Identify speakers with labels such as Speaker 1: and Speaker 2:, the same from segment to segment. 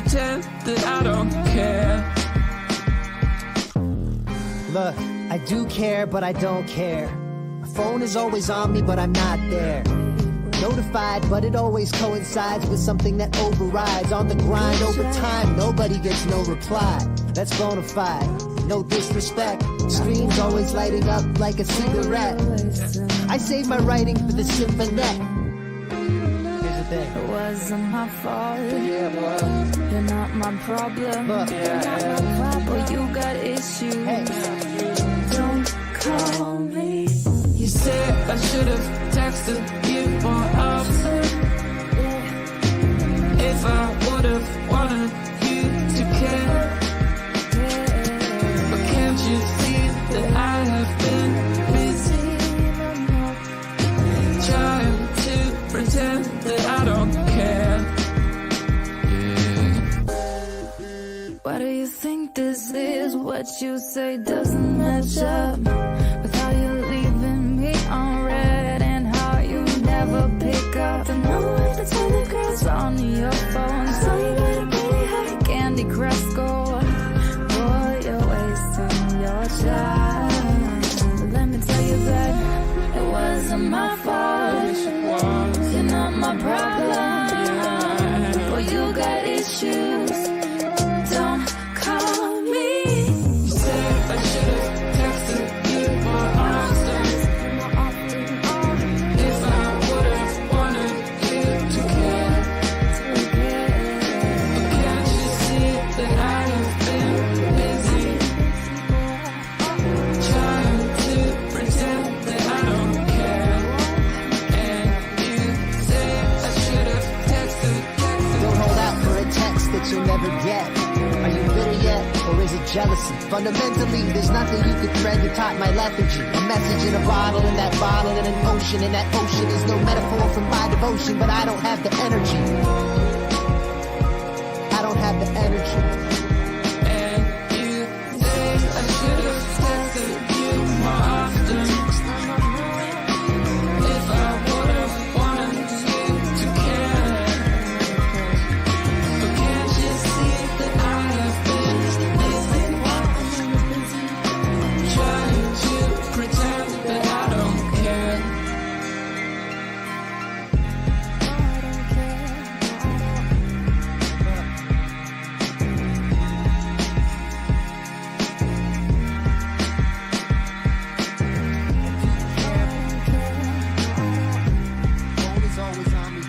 Speaker 1: pretend that I don't care.
Speaker 2: Look, I do care, but I don't care. My phone is always on me, but I'm not there. Notified, but it always coincides with something that overrides. On the grind over time, nobody gets no reply. That's bona fide, no disrespect. Screens always lighting up like a cigarette. I save my writing for the symphonette. Here's the thing.
Speaker 3: It wasn't my fault.
Speaker 2: Yeah, boy.
Speaker 3: You're not my problem.
Speaker 2: Look,
Speaker 3: But you got issues.
Speaker 2: hey.
Speaker 3: Don't call me.
Speaker 1: You said I should have texted you more often. If I would have wanted you to care. But can't you see that I have been busy trying to pretend that I don't care?
Speaker 3: Why do you think this is? What you say doesn't match up with how you're leaving me on red and how you never pick up the number that's on the girls on your phone. So you got a pretty high Candy Crush score. Boy, you're wasting your time. But let me tell you that it wasn't my fault. You're not my problem. Boy, you got issues. Don't call me.
Speaker 1: You said I should have texted you more often. If I would have wanted you to care. But can't you see that I have been busy trying to pretend that I don't care? And you say I should have texted.
Speaker 2: Don't hold out for a text that you'll never get. Are you bitter yet, or is it jealousy? Fundamentally, there's nothing you could thread to top my lethargy. A message in a bottle, and that bottle in an ocean, and that ocean is no metaphor for my devotion, but I don't have the energy. I don't have the energy.
Speaker 1: And you say I should have texted you more often. If I would have wanted you to care. But can't you see that I have been busy trying to pretend that I don't care?
Speaker 2: Phone is always on me.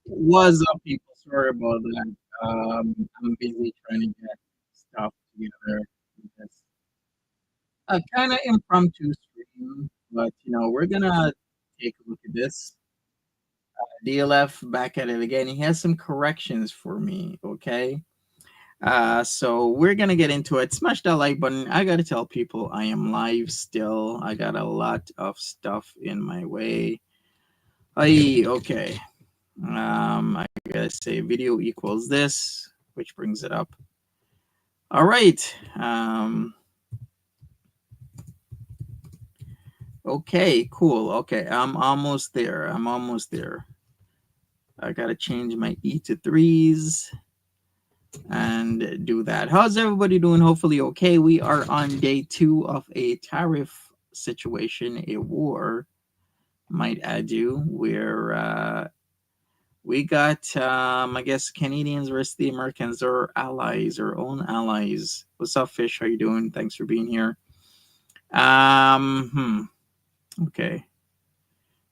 Speaker 4: What's up, people? Sorry about that. I'm busy trying to get stuff together. It's a kind of impromptu stream, but we're gonna take a look at this. DLF back at it again. He has some corrections for me. Okay. So we're gonna get into it. Smash that like button. I gotta tell people I am live still. I got a lot of stuff in my way. Okay. I gotta say video equals this, which brings it up. All right. Okay, cool. Okay, I'm almost there. I gotta change my E to 3s and do that. How's everybody doing? Hopefully okay. We are on day 2 of a tariff situation, a war, might add you, where we got, I guess, Canadians versus the Americans, or allies, or own allies. What's up, Fish? How you doing? Thanks for being here. Okay.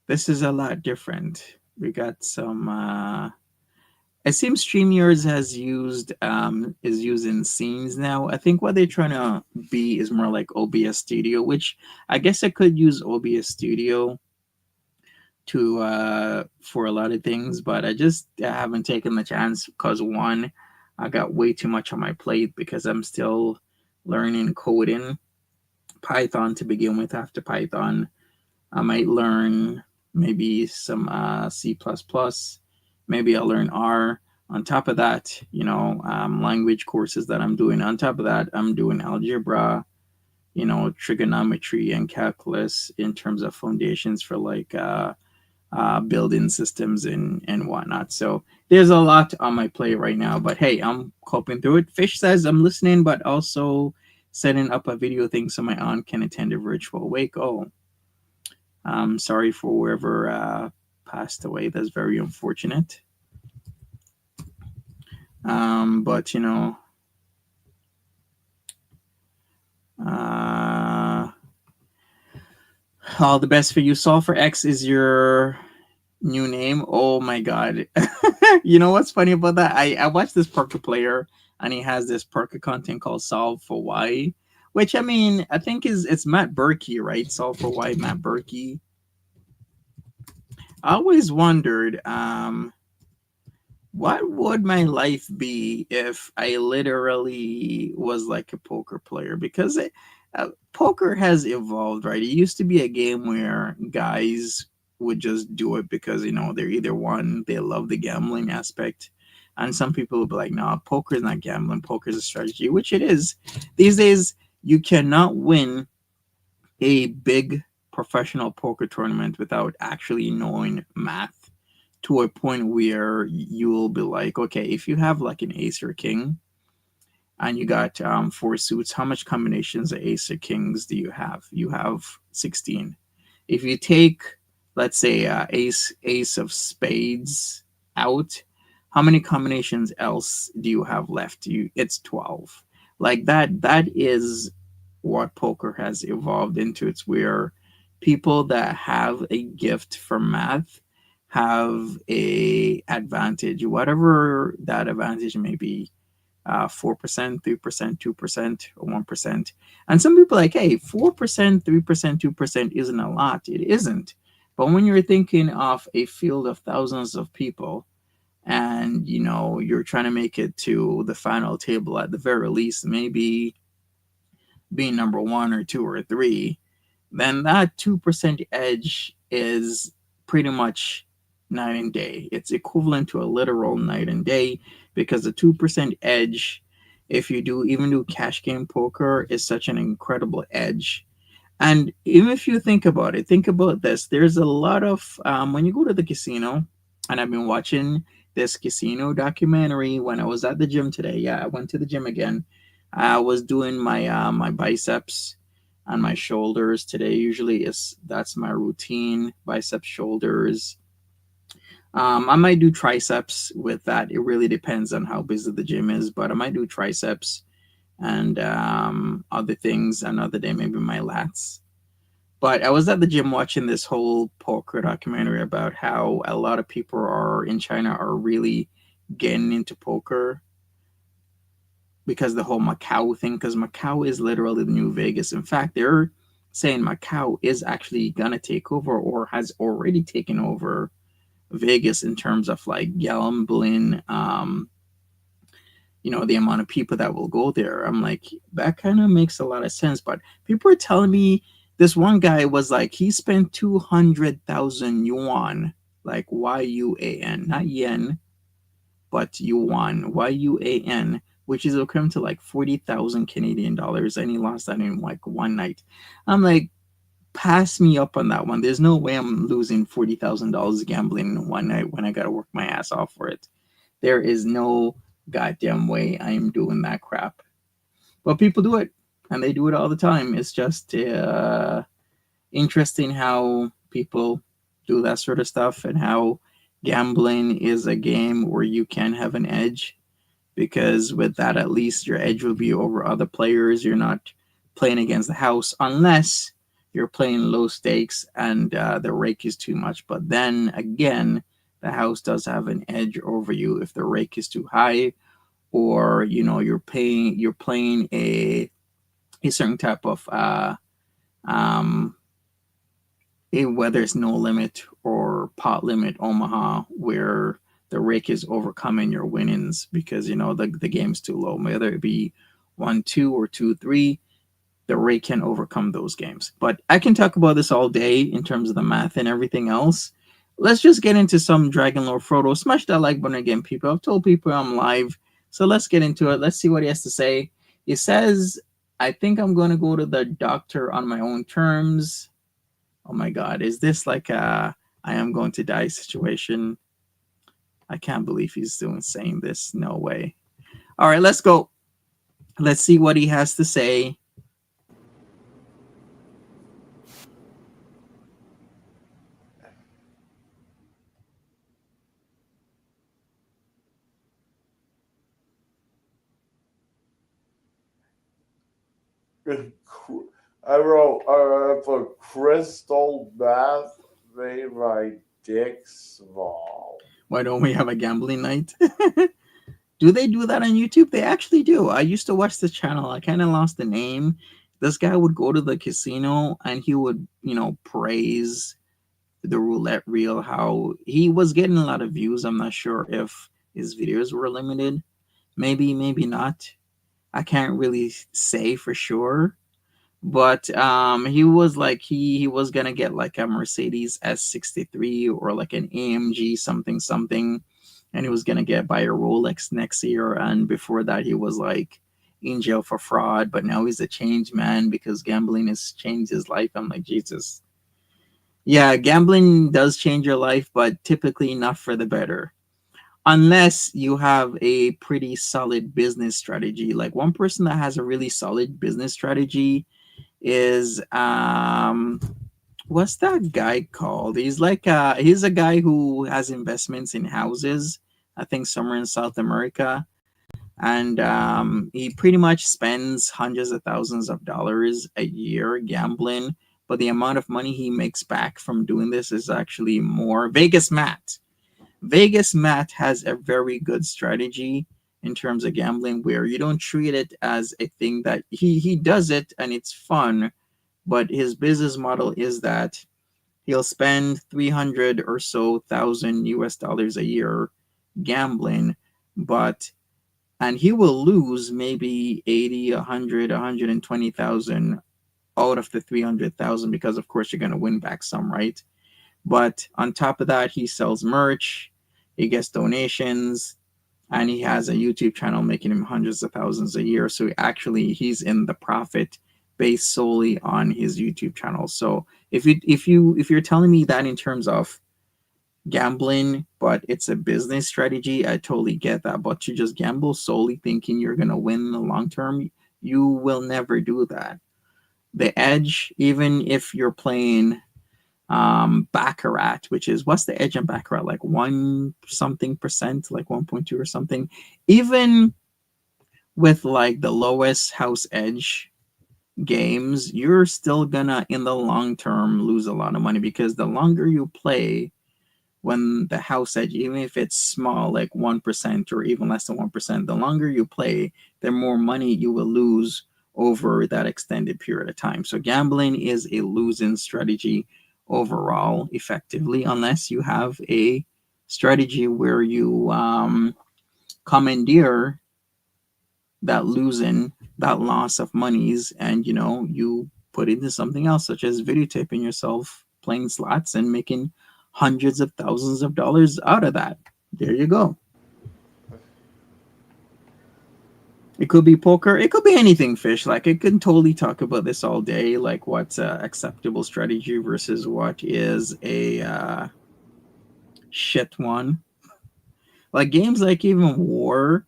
Speaker 4: This is a lot different. We got some, it seems StreamYards has used, is using scenes now. I think what they're trying to be is more like OBS Studio, which I guess I could use OBS Studio to for a lot of things, but I haven't taken the chance because, one, I got way too much on my plate because I'm still learning coding Python to begin with. After Python, I might learn maybe some C++, Maybe I'll learn R. On top of that, language courses that I'm doing. On top of that, I'm doing algebra, trigonometry and calculus in terms of foundations for like building systems and whatnot. So there's a lot on my plate right now, but hey, I'm coping through it. Fish says I'm listening, but also setting up a video thing so my aunt can attend a virtual wake. Oh, I'm sorry for whoever passed away. That's very unfortunate. But uh, all the best for you. Sulfur X is your new name. Oh my god. You know what's funny about that? I watched this Parker player and he has this Parker content called Solve for Why, which I mean I think is it's Matt Berkey, right? Solve for Why, Matt Berkey. I always wondered, what would my life be if I literally was like a poker player? Because poker has evolved, right? It used to be a game where guys would just do it because they're either one, they love the gambling aspect, and some people would be like, "No, poker is not gambling. Poker is a strategy," which it is. These days, you cannot win a big professional poker tournament without actually knowing math to a point where you will be like, okay, if you have like an ace or king and you got four suits, how much combinations of ace or kings do you have? You have 16. If you take, let's say, ace of spades out, how many combinations else do you have left? It's 12. Like that is what poker has evolved into. It's where people that have a gift for math have a advantage, whatever that advantage may be, 4%, 3%, 2%, or 1%. And some people are like, hey, 4%, 3%, 2% isn't a lot. It isn't. But when you're thinking of a field of thousands of people and you're trying to make it to the final table at the very least, maybe being number one or two or three, then that 2% edge is pretty much night and day. It's equivalent to a literal night and day because the 2% edge, if you even do cash game poker, is such an incredible edge. And even if you think about it, think about this. There's a lot of, when you go to the casino, and I've been watching this casino documentary when I was at the gym today. Yeah, I went to the gym again. I was doing my biceps and my shoulders today. Usually that's my routine: biceps, shoulders. I might do triceps with that. It really depends on how busy the gym is, but I might do triceps and other things. Another day, maybe my lats. But I was at the gym watching this whole poker documentary about how a lot of people are in China are really getting into poker because the whole Macau thing, because Macau is literally the new Vegas. In fact, they're saying Macau is actually gonna take over or has already taken over Vegas in terms of like gambling, the amount of people that will go there. I'm like, that kind of makes a lot of sense. But people are telling me this one guy was like, he spent 200,000 yuan, like YUAN, not yen, but yuan, YUAN, which is equivalent to like 40,000 Canadian dollars. And he lost that in like one night. I'm like, pass me up on that one. There's no way I'm losing $40,000 gambling in one night when I got to work my ass off for it. There is no goddamn way I am doing that crap. But people do it, and they do it all the time. It's just interesting how people do that sort of stuff and how gambling is a game where you can have an edge, because with that, at least your edge will be over other players. You're not playing against the house unless you're playing low stakes and the rake is too much. But then again, the house does have an edge over you if the rake is too high, or you're playing a certain type of whether it's no limit or pot limit Omaha, where the rake is overcoming your winnings because the game's too low, whether it be 1-2 or 2-3. The rake can overcome those games. But I can talk about this all day in terms of the math and everything else. let's just get into some Dragon Lord Frodo. Smash that like button again, people. I've told people I'm live, so let's get into it. Let's see what he has to say. He says, "I think I'm going to go to the doctor on my own terms." Oh my God, is this like a I am going to die situation? I can't believe he's doing saying this. No way. All right, let's go. Let's see what he has to say.
Speaker 5: I wrote, if a crystal meth made my dick small.
Speaker 4: Why don't we have a gambling night? Do they do that on YouTube? They actually do. I used to watch the channel. I kind of lost the name. This guy would go to the casino and he would, praise the roulette reel, how he was getting a lot of views. I'm not sure if his videos were limited. Maybe, maybe not. I can't really say for sure. But he was like he was gonna get like a Mercedes S63 or like an AMG something something, and he was gonna get buy a Rolex next year. And before that, he was like in jail for fraud. But now he's a changed man because gambling has changed his life. I'm like, Jesus. Yeah, gambling does change your life, but typically not for the better. Unless you have a pretty solid business strategy. Like one person that has a really solid business strategy is what's that guy called? He's a guy who has investments in houses, I think somewhere in South America. And he pretty much spends hundreds of thousands of dollars a year gambling, but the amount of money he makes back from doing this is actually more. Vegas Matt has a very good strategy in terms of gambling where you don't treat it as a thing that he does it and it's fun, but his business model is that he'll spend 300 or so thousand US dollars a year gambling, but and he will lose maybe 80, 100, 120,000 out of the 300,000 because of course you're going to win back some, right? But on top of that, he sells merch, he gets donations, and he has a YouTube channel making him hundreds of thousands a year. So he's in the profit based solely on his YouTube channel. So if you're telling me that in terms of gambling, but it's a business strategy, I totally get that. But to just gamble solely thinking you're gonna win in the long term, you will never do that. The edge, even if you're playing Baccarat, which is what's the edge on Baccarat, like one something percent, like 1.2 or something, even with like the lowest house edge games, you're still gonna in the long term lose a lot of money because the longer you play, when the house edge, even if it's small, like 1% or even less than 1%, the longer you play, the more money you will lose over that extended period of time. So gambling is a losing strategy overall, effectively, unless you have a strategy where you commandeer that losing, that loss of monies, and you put it into something else, such as videotaping yourself playing slots and making hundreds of thousands of dollars out of that. There you go. It could be poker. It could be anything, Fish. Like, I could totally talk about this all day. Like, what's acceptable strategy versus what is a shit one. Like, games like even War,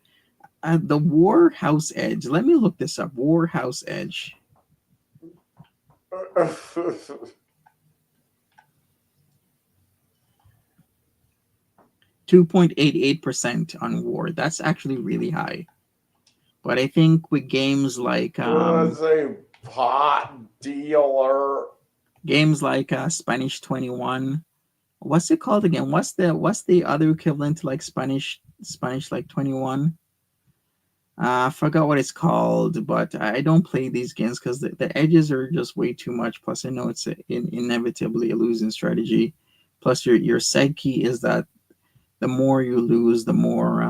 Speaker 4: the War House Edge. Let me look this up. War House Edge. 2.88% on War. That's actually really high. But I think with games like
Speaker 5: Let's say pot dealer.
Speaker 4: games like Spanish 21, what's it called again? What's the other equivalent to like Spanish like 21? I forgot what it's called, but I don't play these games because the edges are just way too much. Plus, I know it's inevitably a losing strategy. Plus, your psyche is that the more you lose, the more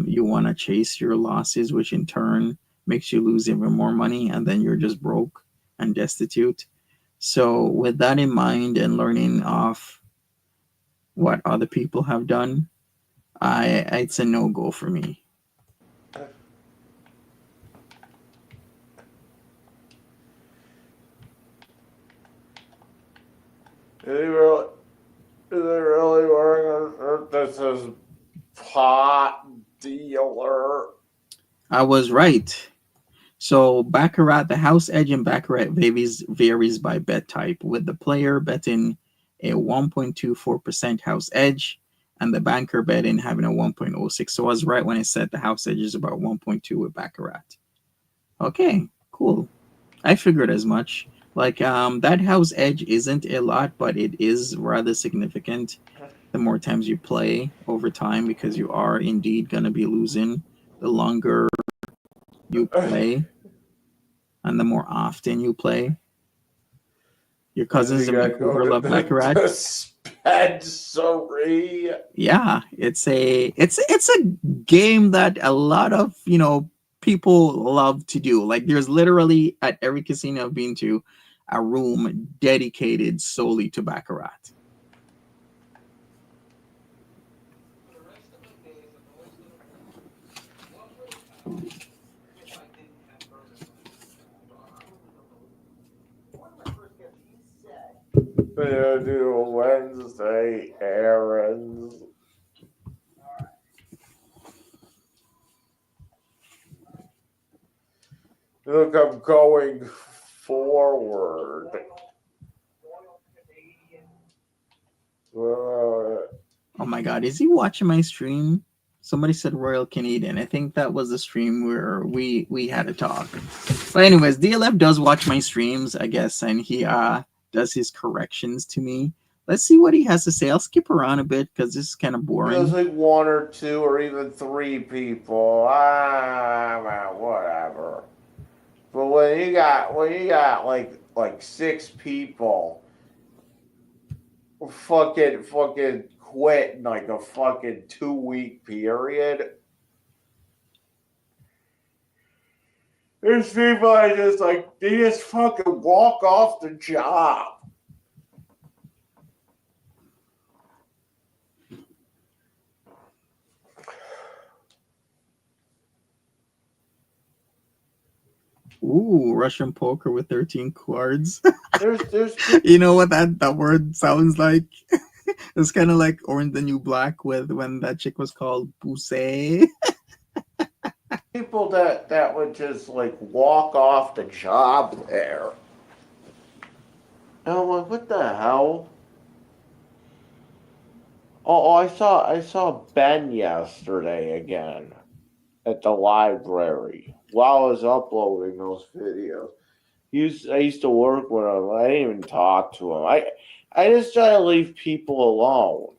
Speaker 4: you want to chase your losses, which in turn makes you lose even more money, and then you're just broke and destitute. So, with that in mind, and learning off what other people have done, it's a no go for me.
Speaker 5: Is he really wearing a shirt that says pot dealer?
Speaker 4: I was right. So Baccarat, the house edge in Baccarat varies by bet type, with the player betting a 1.24% house edge and the banker betting having a 1.06. So I was right when I said the house edge is about 1.2 with Baccarat. Okay, cool. I figured as much. Like that house edge isn't a lot, but it is rather significant the more times you play over time because you are indeed gonna be losing the longer you play and the more often you play. Your
Speaker 5: Is
Speaker 4: cousins
Speaker 5: he
Speaker 4: in
Speaker 5: gonna go
Speaker 4: Vancouver
Speaker 5: to
Speaker 4: love
Speaker 5: the
Speaker 4: Baccarat.
Speaker 5: dispensary?
Speaker 4: Yeah, it's a game that a lot of people love to do. Like there's literally at every casino I've been to a room dedicated solely to Baccarat.
Speaker 5: They gonna do Wednesday errands. Look, I'm going forward.
Speaker 4: Oh my god, is he watching my stream? Somebody said Royal Canadian. I think that was the stream where we had a talk. But anyways, DLF does watch my streams, I guess, and he does his corrections to me. Let's see what he has to say. I'll skip around a bit because this is kind of
Speaker 5: There's
Speaker 4: boring.
Speaker 5: like one or two or even three people. Whatever. But when you got like six people, fucking quit in like a fucking 2 week period. There's people I just like they just fucking walk off the job.
Speaker 4: Ooh, Russian poker with 13 cards.
Speaker 5: There's
Speaker 4: You know what that word sounds like? It's kind of like Orange the New Black with when that chick was called Poussey.
Speaker 5: people that would just like walk off the job there. And I'm like, what the hell? Oh, I saw Ben yesterday again at the library while I was uploading those videos. I used to work with him. I didn't even talk to him. I just try to leave people alone.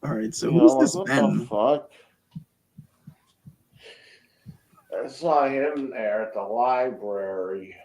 Speaker 4: All right, so
Speaker 5: You
Speaker 4: who's
Speaker 5: know, like
Speaker 4: this
Speaker 5: what the
Speaker 4: Ben?
Speaker 5: fuck? I saw him there at the library.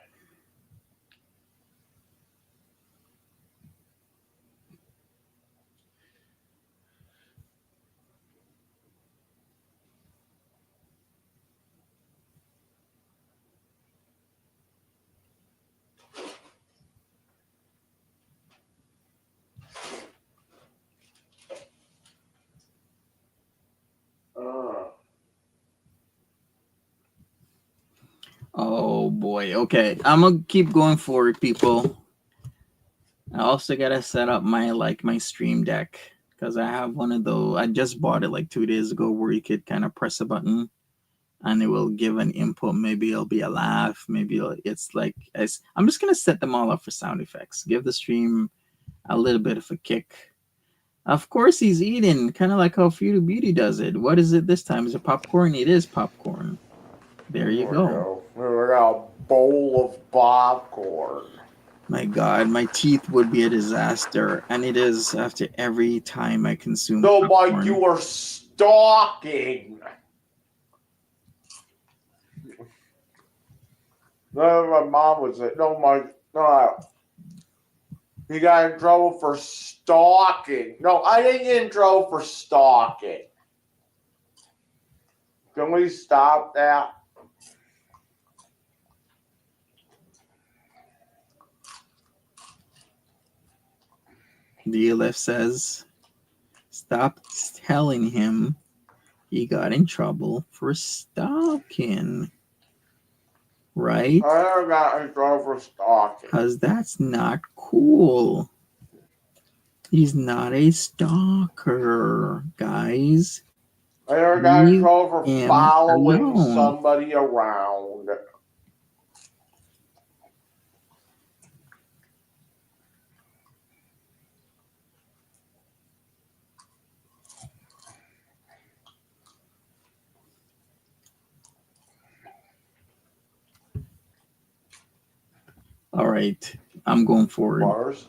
Speaker 4: Oh boy. Okay, I'm gonna keep going forward, people. I also gotta set up my stream deck because I have one of those. I just bought it like 2 days ago where you could kind of press a button and it will give an input. Maybe it'll be a laugh. Maybe it's like I'm just gonna set them all up for sound effects. Give the stream a little bit of a kick. Of course, he's eating, kind of like how Future Beauty does it. What is it this time? Is it popcorn? It is popcorn. There you go.
Speaker 5: We got a bowl of popcorn.
Speaker 4: My God, my teeth would be a disaster, and it is after every time I consume
Speaker 5: No, Mike,
Speaker 4: popcorn.
Speaker 5: you are stalking. No, my mom would say, no, Mike, no. You got in trouble for stalking. No, I didn't get in trouble for stalking. Can we stop that?
Speaker 4: DLF says, stop telling him he got in trouble for stalking. Right?
Speaker 5: I never got in trouble for stalking.
Speaker 4: Because that's not cool. He's not a stalker, guys.
Speaker 5: I never got in
Speaker 4: Leave
Speaker 5: trouble for
Speaker 4: him
Speaker 5: following
Speaker 4: alone.
Speaker 5: somebody around.
Speaker 4: All right, I'm going forward.
Speaker 5: Mars.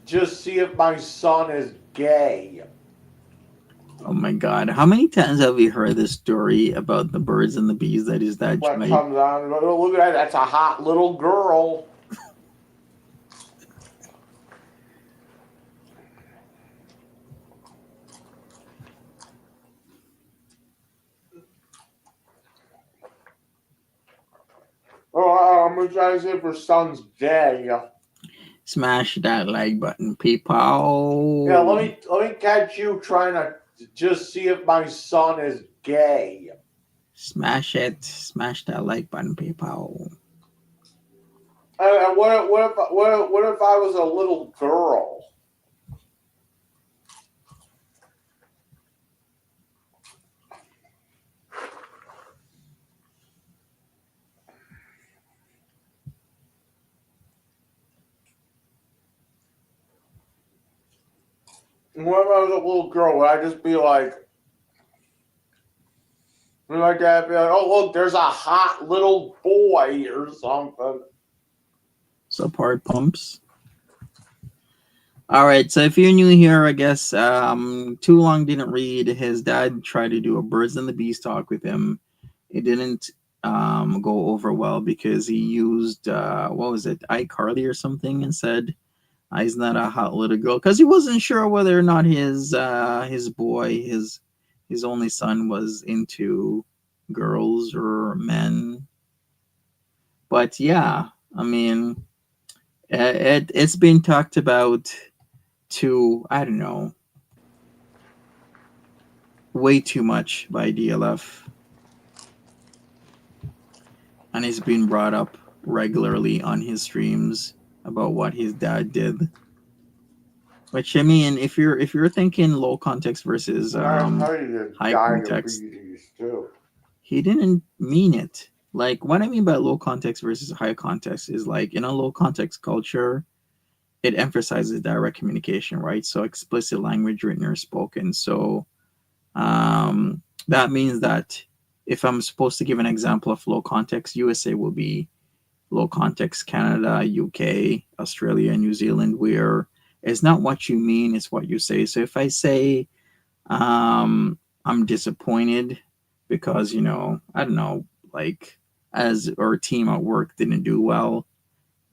Speaker 5: Just see if my son is gay.
Speaker 4: Oh my God, how many times have we heard this story about the birds and the bees that his dad
Speaker 5: What
Speaker 4: tried?
Speaker 5: comes on? Oh, look at that. That's a hot little girl. Oh, I'm gonna try to see if her son's gay.
Speaker 4: Smash that like button, people.
Speaker 5: Yeah, let me catch you trying to just see if my son is gay.
Speaker 4: Smash it. Smash that like button, people.
Speaker 5: And what if I was a little girl? What if I was a little girl? Would I just be like, would my dad be like, oh look, there's a hot little boy or something?
Speaker 4: Support pumps. All right, so if you're new here, I guess Too Long didn't read. His dad tried to do a birds and the bees talk with him. It didn't go over well because he used what was it, iCarly or something, and said he's not a hot little girl because he wasn't sure whether or not his boy, his only son, was into girls or men. But yeah, I mean, it's been talked about to, I don't know, way too much by DLF. And it's been brought up regularly on his streams about what his dad did. Which, I mean, if you're thinking low context versus high context,
Speaker 5: Too.
Speaker 4: he didn't mean it. Like, what I mean by low context versus high context is like in a low context culture, it emphasizes direct communication, right? So explicit language, written or spoken. So that means that if I'm supposed to give an example of low context, USA will be low context, Canada, UK, Australia, New Zealand, where it's not what you mean, it's what you say. So if I say I'm disappointed because, you know, I don't know, like as our team at work didn't do well,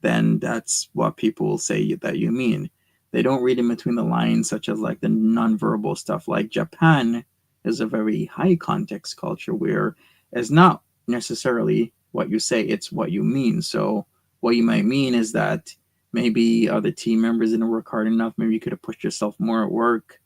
Speaker 4: then that's what people will say that you mean. They don't read in between the lines, such as like the nonverbal stuff. Like Japan is a very high context culture where it's not necessarily what you say, it's what you mean. So what you might mean is that maybe other team members didn't work hard enough. Maybe you could have pushed yourself more at work.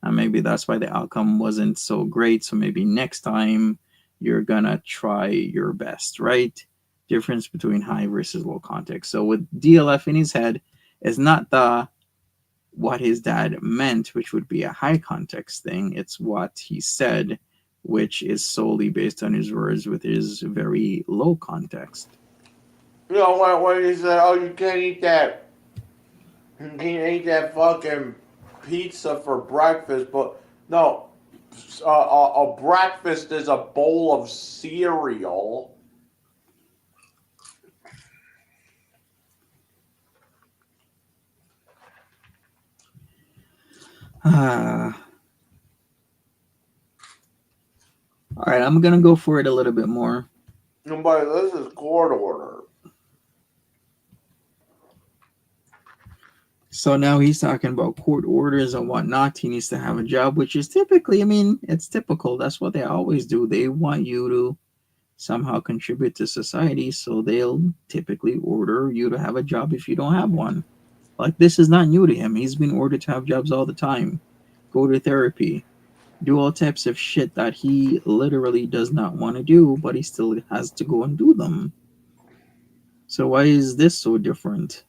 Speaker 4: And maybe that's why the outcome wasn't so great. So maybe next time you're gonna try your best, right? Difference between high versus low context. So with DLF in his head is not the what his dad meant, which would be a high context thing. It's what he said, which is solely based on his words with his very low context.
Speaker 5: You know when he said, "Oh, you can't eat that. You can't eat that fucking pizza for breakfast," but no, a breakfast is a bowl of cereal.
Speaker 4: All right, I'm gonna go for it a little bit more.
Speaker 5: But this is court order.
Speaker 4: So now he's talking about court orders and whatnot. He needs to have a job, which is typically, I mean, it's typical. That's what they always do. They want you to somehow contribute to society, so they'll typically order you to have a job if you don't have one. Like, this is not new to him. He's been ordered to have jobs all the time. Go to therapy, do all types of shit that he literally does not want to do, but he still has to go and do them. So why is this so different?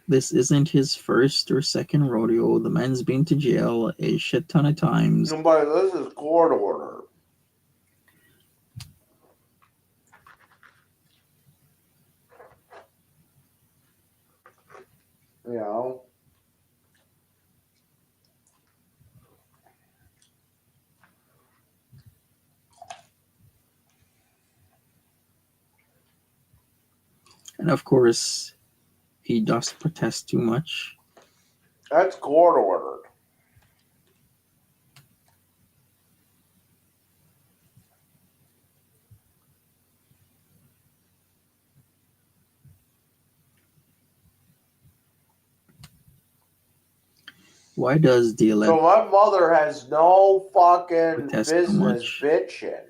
Speaker 4: This isn't his first or second rodeo. The man's been to jail a shit ton of times.
Speaker 5: But this is court order. You know?
Speaker 4: And of course, he does protest too much.
Speaker 5: That's court ordered.
Speaker 4: Why does the
Speaker 5: So my mother has no fucking
Speaker 4: Protest so
Speaker 5: business
Speaker 4: much.
Speaker 5: bitching.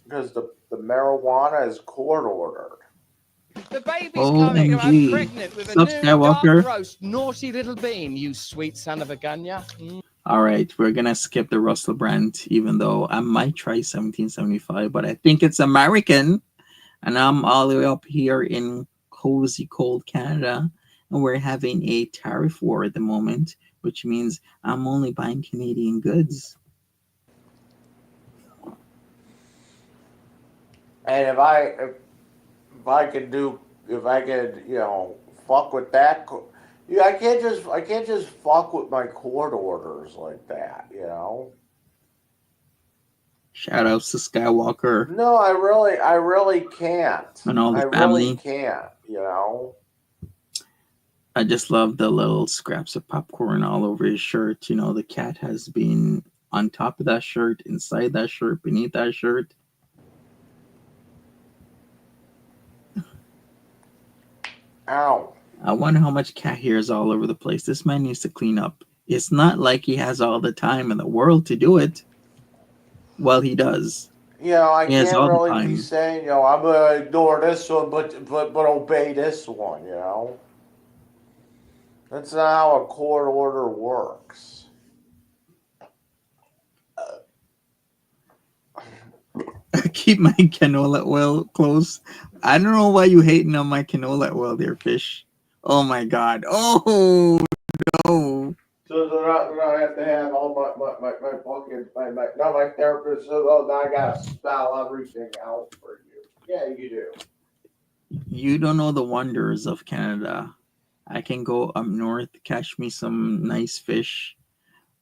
Speaker 5: Because the marijuana is court ordered.
Speaker 6: The baby's coming home
Speaker 4: OMG.
Speaker 6: pregnant with a
Speaker 4: Sup,
Speaker 6: new
Speaker 4: Skywalker?
Speaker 6: dark roast, naughty little bean, you sweet son of a gunya.
Speaker 4: All right, we're gonna skip the Russell Brand, even though I might try 1775, but I think it's American, and I'm all the way up here in cozy cold Canada, and we're having a tariff war at the moment, which means I'm only buying Canadian goods.
Speaker 5: And if I could, you know, fuck with that, yeah, I can't just fuck with my court orders like that, you know.
Speaker 4: Shout outs to Skywalker
Speaker 5: No, I really can't.
Speaker 4: and all the
Speaker 5: I
Speaker 4: family.
Speaker 5: really can't, you know.
Speaker 4: I just love the little scraps of popcorn all over his shirt. You know, the cat has been on top of that shirt, inside that shirt, beneath that shirt.
Speaker 5: Ow.
Speaker 4: I wonder how much cat hair is all over the place. This man needs to clean up. It's not like he has all the time in the world to do it. Well, he does.
Speaker 5: You know, I
Speaker 4: He has
Speaker 5: can't
Speaker 4: all the
Speaker 5: really
Speaker 4: time.
Speaker 5: be saying, you know, I'm gonna ignore this one, but obey this one, you know. That's not how a court order works.
Speaker 4: Keep my canola oil close. I don't know why you hating on my canola oil there, fish. Oh my god. Oh no.
Speaker 5: So they're not gonna have to have all my fucking not my therapist. So now I gotta spell everything out for you. Yeah, you do.
Speaker 4: You don't know the wonders of Canada. I can go up north, catch me some nice fish,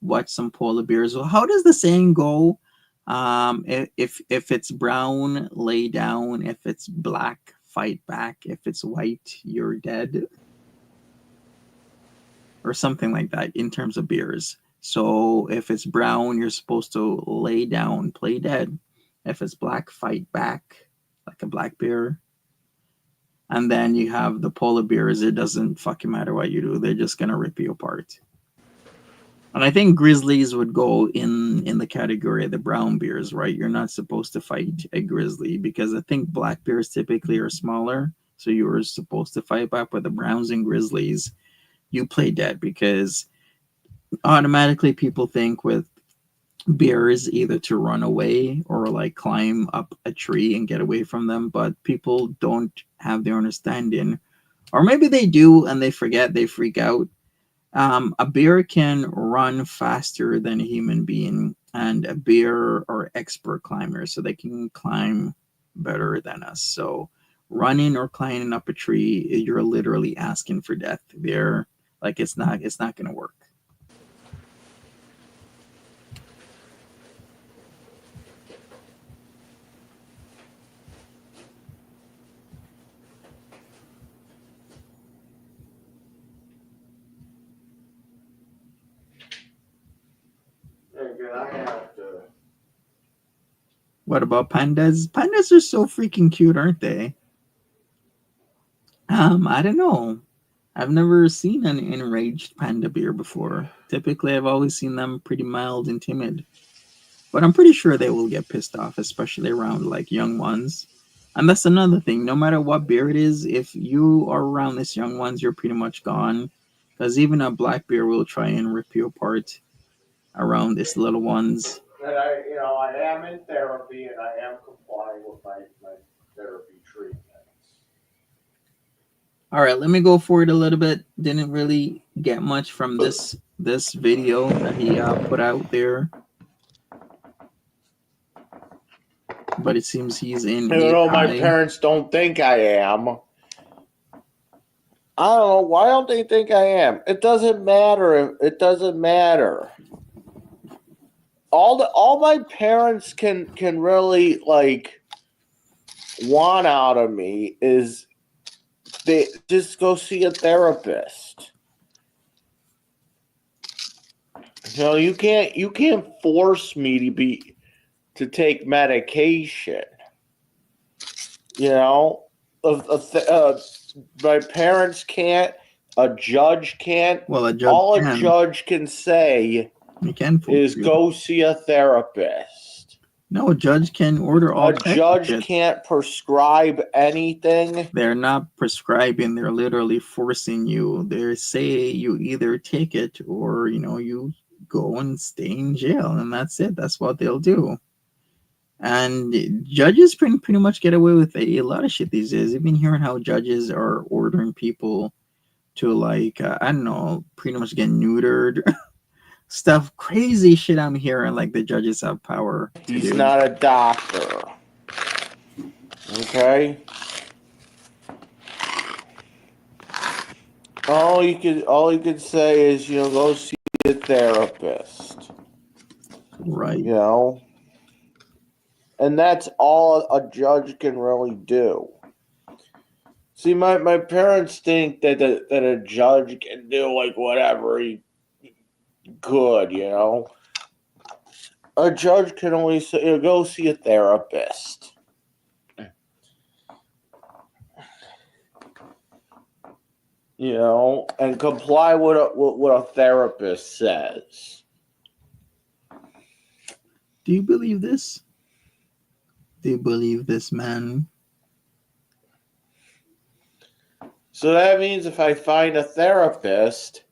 Speaker 4: watch some polar bears. Well, how does the saying go? If it's brown, lay down. If it's black, fight back. If it's white, you're dead, or something like that in terms of beers. So if it's brown, you're supposed to lay down, play dead. If it's black, fight back, like a black bear. And then you have the polar bears. It doesn't fucking matter what you do; they're just gonna rip you apart. And I think grizzlies would go in the category of the brown bears, right? You're not supposed to fight a grizzly because I think black bears typically are smaller, so you were supposed to fight back. With the browns and grizzlies, you play dead because automatically people think with bears either to run away or like climb up a tree and get away from them, but people don't have the understanding, or maybe they do and they forget, they freak out. A bear can run faster than a human being, and a bear are expert climbers, so they can climb better than us. So running or climbing up a tree, you're literally asking for death. They're like, it's not gonna work.
Speaker 5: I have to.
Speaker 4: What about pandas? Pandas are so freaking cute, aren't they? I don't know. I've never seen an enraged panda bear before. Typically, I've always seen them pretty mild and timid. But I'm pretty sure they will get pissed off, especially around like young ones. And that's another thing. No matter what bear it is, if you are around these young ones, you're pretty much gone. Because even a black bear will try and rip you apart around these little ones.
Speaker 5: And I am in therapy and I am complying with my therapy treatments.
Speaker 4: All right, let me go forward a little bit. Didn't really get much from this video that he put out there. But it seems he's in.
Speaker 5: My parents don't think I am. I don't know. Why don't they think I am? It doesn't matter. It doesn't matter. All my parents can really like want out of me is they just go see a therapist. You can't force me to take medication. My parents can't. A judge can't.
Speaker 4: Well, a
Speaker 5: judge can say is go see a therapist.
Speaker 4: No, a judge can order all.
Speaker 5: A judge can't prescribe anything.
Speaker 4: They're not prescribing. They're literally forcing you. They say you either take it or you go and stay in jail, and that's it. That's what they'll do. And judges pretty much get away with a lot of shit these days. You've been hearing how judges are ordering people to like I don't know, pretty much get neutered. Stuff, crazy shit I'm hearing, like the judges have power.
Speaker 5: He's not a doctor. Okay? All you could say is, go see a therapist.
Speaker 4: Right.
Speaker 5: And that's all a judge can really do. See, my parents think that a judge can do like whatever he could, A judge can only say, go see a therapist. And comply with what a therapist says.
Speaker 4: Do you believe this? Do you believe this, man?
Speaker 5: So that means if I find a therapist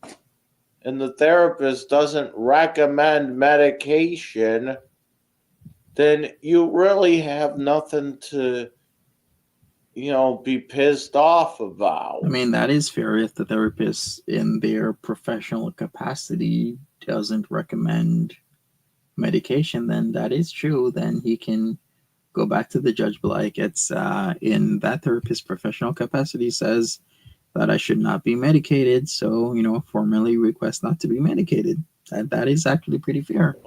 Speaker 5: and the therapist doesn't recommend medication, then you really have nothing to, be pissed off about.
Speaker 4: I mean, that is fair. If the therapist in their professional capacity doesn't recommend medication, then that is true. Then he can go back to the judge, be like, it's in that therapist's professional capacity says that I should not be medicated, so formally request not to be medicated. That is actually pretty fair.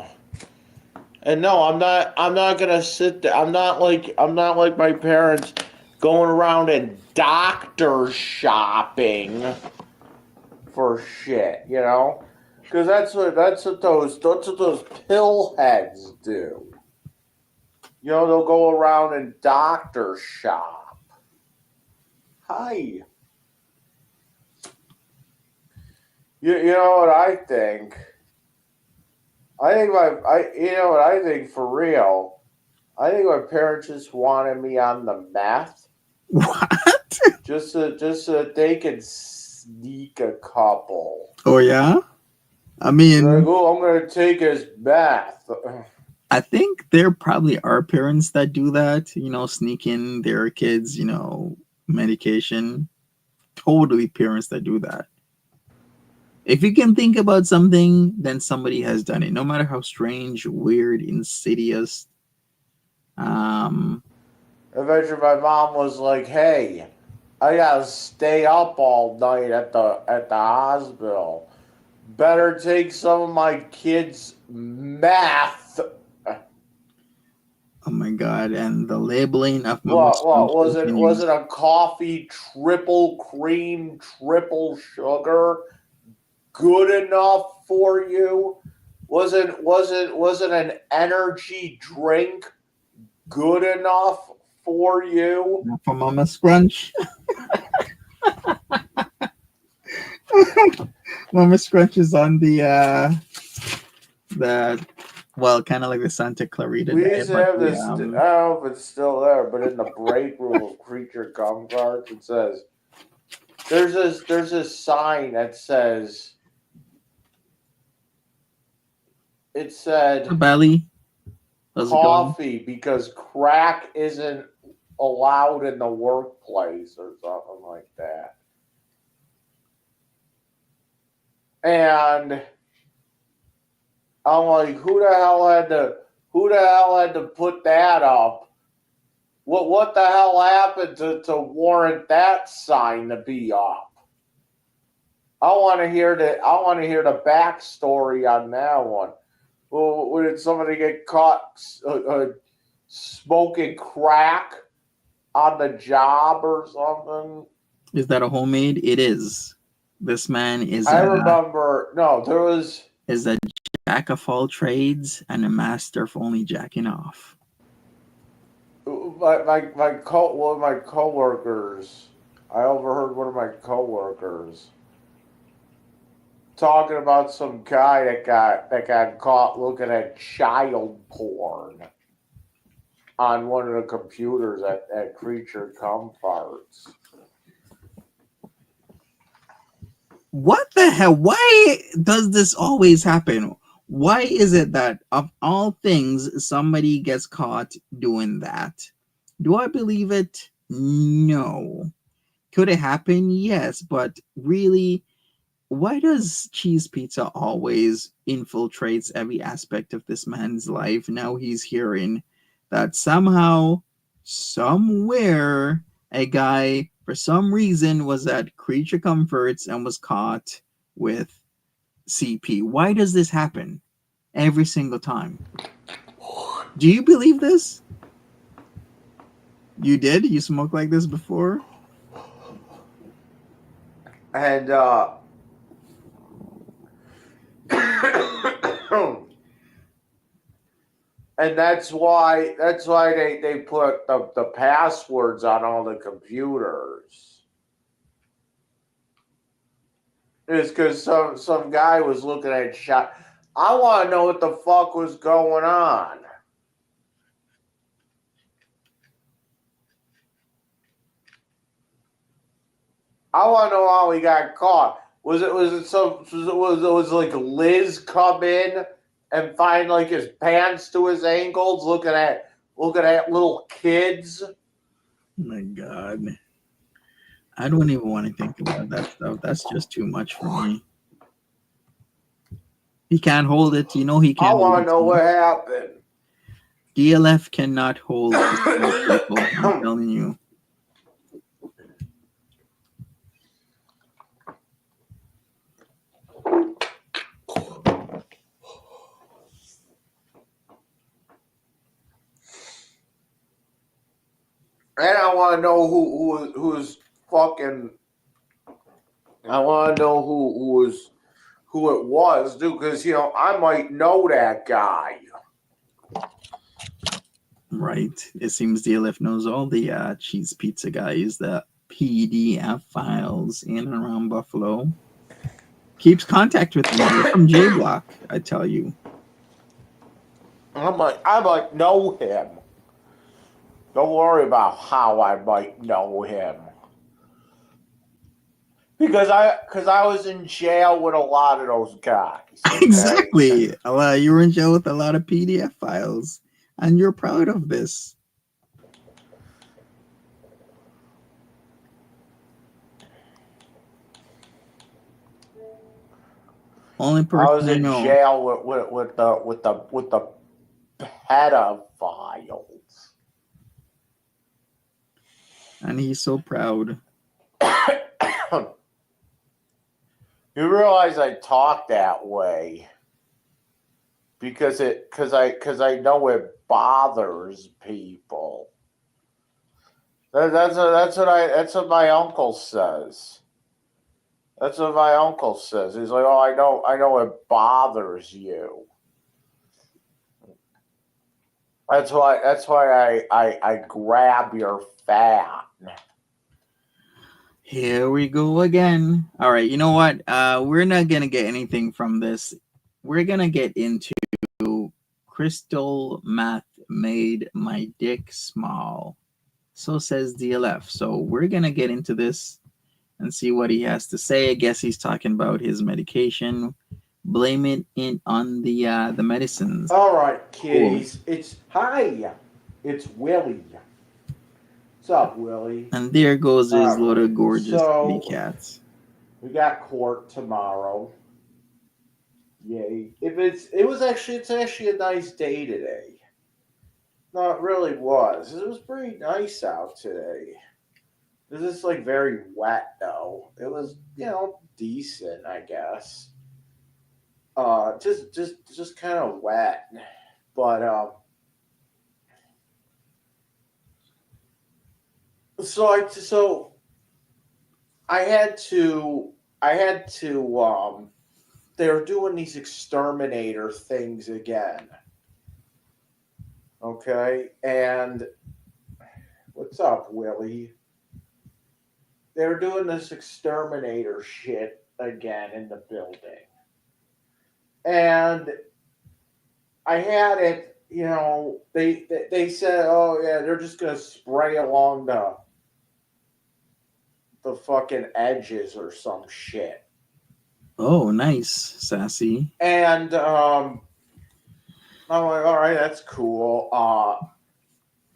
Speaker 5: And no, I'm not gonna sit there. I'm not like my parents going around and doctor shopping for shit, because that's what those pill heads do. They'll go around and doctor shop. Hi. You know what I think? You know what I think for real? I think my parents just wanted me on the meth.
Speaker 4: What?
Speaker 5: Just so that they could sneak a couple.
Speaker 4: Oh yeah? I mean,
Speaker 5: like, I'm gonna take his meth.
Speaker 4: I think there probably are parents that do that, sneak in their kids, medication. Totally parents that do that. If you can think about something, then somebody has done it. No matter how strange, weird, insidious.
Speaker 5: Eventually my mom was like, hey, I gotta stay up all night at the hospital. Better take some of my kids' meth.
Speaker 4: Oh my god! And the labeling of
Speaker 5: what was it? Was it a coffee triple cream, triple sugar? Good enough for you? Was it an energy drink? Good enough for you?
Speaker 4: For Mama Scrunch. Mama Scrunch is on the well, kind of like the Santa Clarita
Speaker 5: We
Speaker 4: diet,
Speaker 5: used to
Speaker 4: but
Speaker 5: have this. I don't know if it's still there, but in the break room of Creature Comforts, it says there's this sign that says it said
Speaker 4: belly. How's it going?
Speaker 5: coffee because crack isn't allowed in the workplace or something like that. And I'm like, who the hell had to put that up? What the hell happened to warrant that sign to be up? I want to hear the backstory on that one. Well, did somebody get caught smoking crack on the job or something?
Speaker 4: Is that a homemade? It is. This man is
Speaker 5: I remember. No, there was.
Speaker 4: Is a jack of all trades and a master of only jacking off.
Speaker 5: One of my coworkers. I overheard one of my coworkers talking about some guy that got caught looking at child porn on one of the computers at Creature Comforts.
Speaker 4: What the hell? Why does this always happen? Why is it that of all things somebody gets caught doing that? Do I believe it? No. Could it happen? Yes, but really, why does cheese pizza always infiltrates every aspect of this man's life? Now he's hearing that somehow, somewhere, a guy for some reason was at Creature Comforts and was caught with CP. Why does this happen every single time? Do you believe this? You did? You smoked like this before?
Speaker 5: And and that's why they put the passwords on all the computers. It's because some guy was looking at shot. I want to know what the fuck was going on. I want to know how he got caught. Was it like Liz come in and find like his pants to his ankles, looking at little kids?
Speaker 4: Oh my God. I don't even want to think about that stuff. That's just too much for me. He can't hold it. You know he can't.
Speaker 5: I want to know what happened.
Speaker 4: DLF cannot hold people. I'm telling you.
Speaker 5: And I want to know who's fucking. I want to know who it was, dude, because I might know that guy.
Speaker 4: Right. It seems DLF knows all the cheese pizza guys, the PDF files in and around Buffalo. Keeps contact with them from J Block, I tell you.
Speaker 5: I might know him. Don't worry about how I might know him. Because I was in jail with a lot of those guys. Okay?
Speaker 4: Exactly. You were in jail with a lot of PDF files, and you're proud of this. Only person
Speaker 5: I was in
Speaker 4: know.
Speaker 5: jail with the pedophiles.
Speaker 4: And he's so proud.
Speaker 5: You realize I talk that way because I know it bothers people. That's what my uncle says. That's what my uncle says. He's like, "Oh, I know it bothers you." That's why I grab your fat.
Speaker 4: Here we go again. All right, you know what? We're not gonna get anything from this. We're gonna get into crystal math made my dick small. So says DLF. So we're gonna get into this and see what he has to say. I guess he's talking about his medication. Blame it in on the medicines.
Speaker 5: All right,
Speaker 4: Cool.
Speaker 5: kitties. It's Willie. What's up, Willie?
Speaker 4: And there goes his
Speaker 5: All
Speaker 4: little
Speaker 5: right.
Speaker 4: gorgeous kitty
Speaker 5: So
Speaker 4: cats.
Speaker 5: we got court tomorrow. Yay! It's actually a nice day today. No, it really was. It was pretty nice out today. It was just like very wet though. It was, decent, I guess. Just kind of wet, but so I had to they were doing these exterminator things again. Okay, and what's up, Willie? They were doing this exterminator shit again in the building. And I had it, they said, oh yeah, they're just gonna spray along the fucking edges or some shit.
Speaker 4: Oh, nice, sassy.
Speaker 5: And I'm like, all right, that's cool.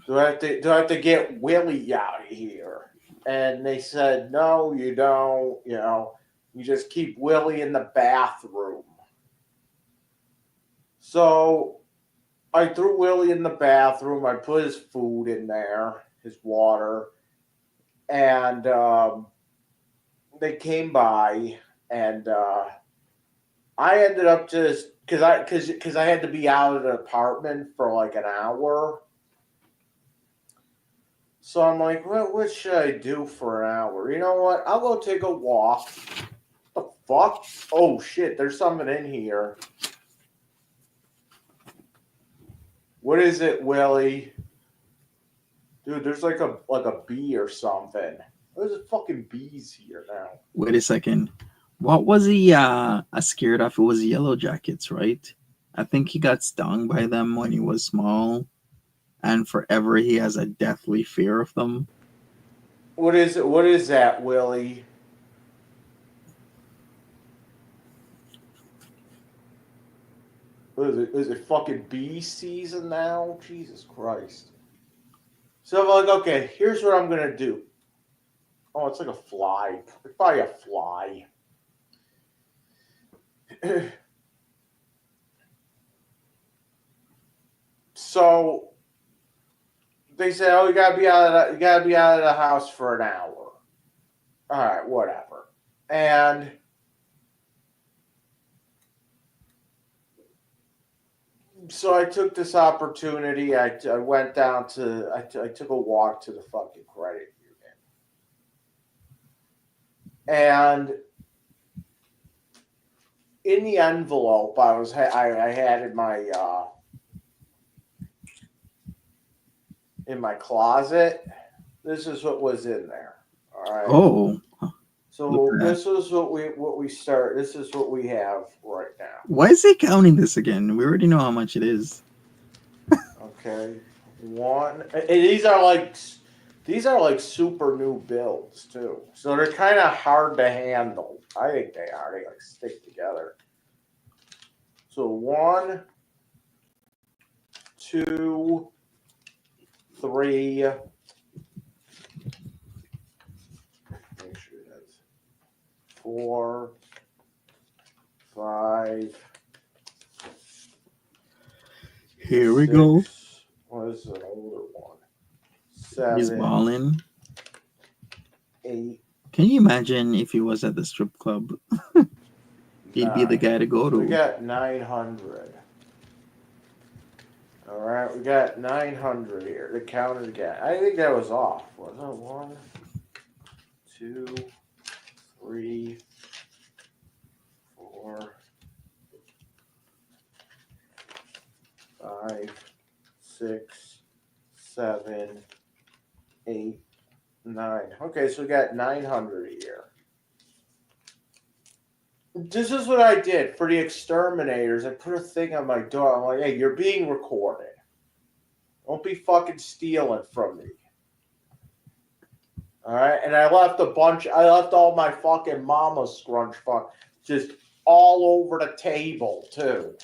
Speaker 5: Do I have to get Willie out of here? And they said, no, you don't. You just keep Willie in the bathroom. So I threw Willie in the bathroom. I put his food in there, his water, and they came by, and I ended up just because I had to be out of the apartment for like an hour. So I'm like, what should I do for an hour? You know what? I'll go take a walk. What the fuck? Oh shit! There's something in here. What is it, Willie? Dude, there's like a bee or something. There's fucking bees here now.
Speaker 4: Wait a second. What was he scared of? It was yellow jackets, right? I think he got stung by them when he was small, and forever he has a deathly fear of them.
Speaker 5: What is it? What is that, Willie? What is it? Is it fucking bee season now? Jesus Christ. So I'm like, okay, here's what I'm gonna do. Oh, it's like a fly. It's probably a fly. So they say, "Oh, you gotta be out of the house for an hour." All right, whatever. And so I took this opportunity. I went down to I took a walk to the fucking credit union, and in the envelope I had in my closet. This is what was in there. All right.
Speaker 4: Oh,
Speaker 5: So this is what we start. This is what we have right now.
Speaker 4: why is he counting this again? We already know how much it is.
Speaker 5: Okay, one. And these are like super new builds too, so they're kind of hard to handle. I think they are. They like stick together. So 1, 2, 3. Make sure that's 4, 5.
Speaker 4: Here we
Speaker 5: 6.
Speaker 4: go.
Speaker 5: What is an older one?
Speaker 4: He's
Speaker 5: 7,
Speaker 4: balling.
Speaker 5: 8.
Speaker 4: Can you imagine if he was at the strip club? He'd be the guy to go
Speaker 5: We
Speaker 4: to.
Speaker 5: got 900. All right, we got 900 here. The count it again. I think that was off. Was it 1, 2, 3, 4, 5, 6, 7, 8, 9. Okay, so we got 900 here. This is what I did for the exterminators. I put a thing on my door. I'm like, hey, you're being recorded. Don't be fucking stealing from me. All right, and I left all my fucking mama scrunch fuck just all over the table too.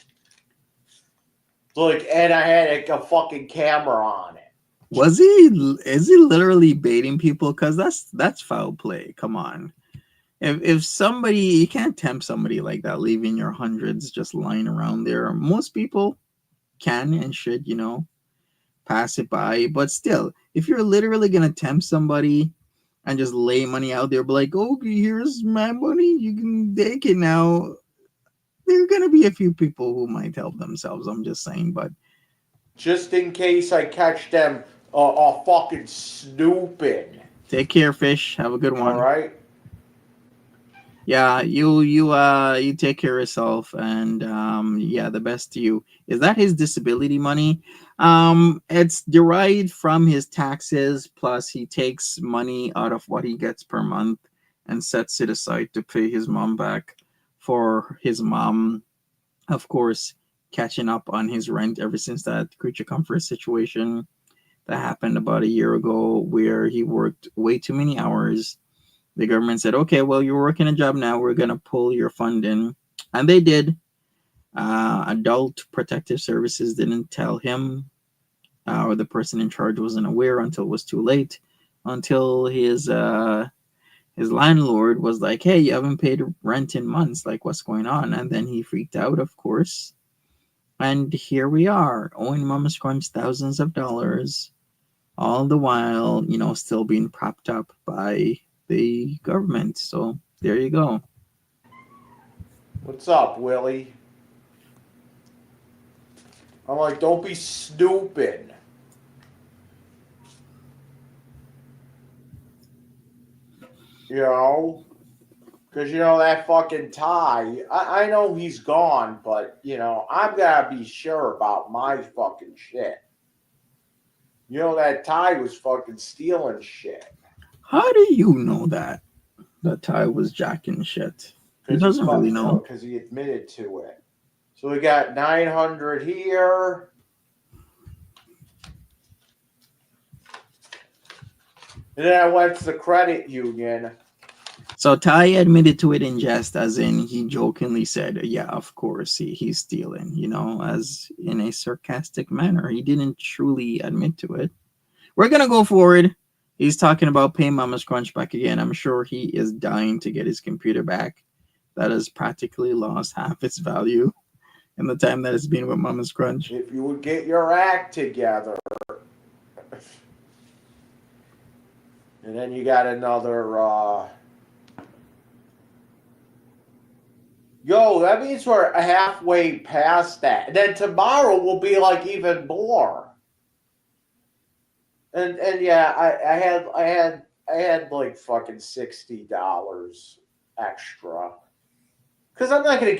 Speaker 5: Like, and I had a fucking camera on it.
Speaker 4: Is he literally baiting people? Because that's foul play. Come on. If somebody, you can't tempt somebody like that, leaving your hundreds just lying around there. Most people can and should, pass it by. But still, if you're literally gonna tempt somebody and just lay money out there, be like, okay, here's my money, you can take it now. There are gonna be a few people who might help themselves. I'm just saying, but
Speaker 5: just in case I catch them fucking snooping.
Speaker 4: Take care, fish. Have a good one.
Speaker 5: All right.
Speaker 4: Yeah, you take care of yourself, and yeah, the best to you. Is that his disability money? It's derived from his taxes, plus he takes money out of what he gets per month and sets it aside to pay his mom back for his mom, of course, catching up on his rent ever since that creature comfort situation that happened about a year ago, where he worked way too many hours. The government said, okay, well, you're working a job now. We're going to pull your funding. And they did. Adult Protective Services didn't tell him, or the person in charge wasn't aware until it was too late, until his landlord was like, hey, you haven't paid rent in months. Like, what's going on? And then he freaked out, of course. And here we are, owing Mama Scrunch thousands of dollars, all the while, still being propped up by the government. So there you go.
Speaker 5: What's up, Willie? I'm like, don't be stupid. Because, that fucking Ty, I know he's gone, but, I'm going to be sure about my fucking shit. That Ty was fucking stealing shit.
Speaker 4: How do you know that Ty was jacking shit? He doesn't really know.
Speaker 5: Because he admitted to it. So we got 900 here. And then I went to the credit union.
Speaker 4: So Ty admitted to it in jest, as in he jokingly said, yeah, of course, he's stealing, as in a sarcastic manner. He didn't truly admit to it. We're going to go forward. He's talking about paying Mama's Crunch back again. I'm sure he is dying to get his computer back. That has practically lost half its value in the time that it's been with Mama's Crunch.
Speaker 5: If you would get your act together. And then you got another... Yo, that means we're halfway past that. And then tomorrow will be like even more. And yeah, I had like fucking $60 extra. Cause I'm not gonna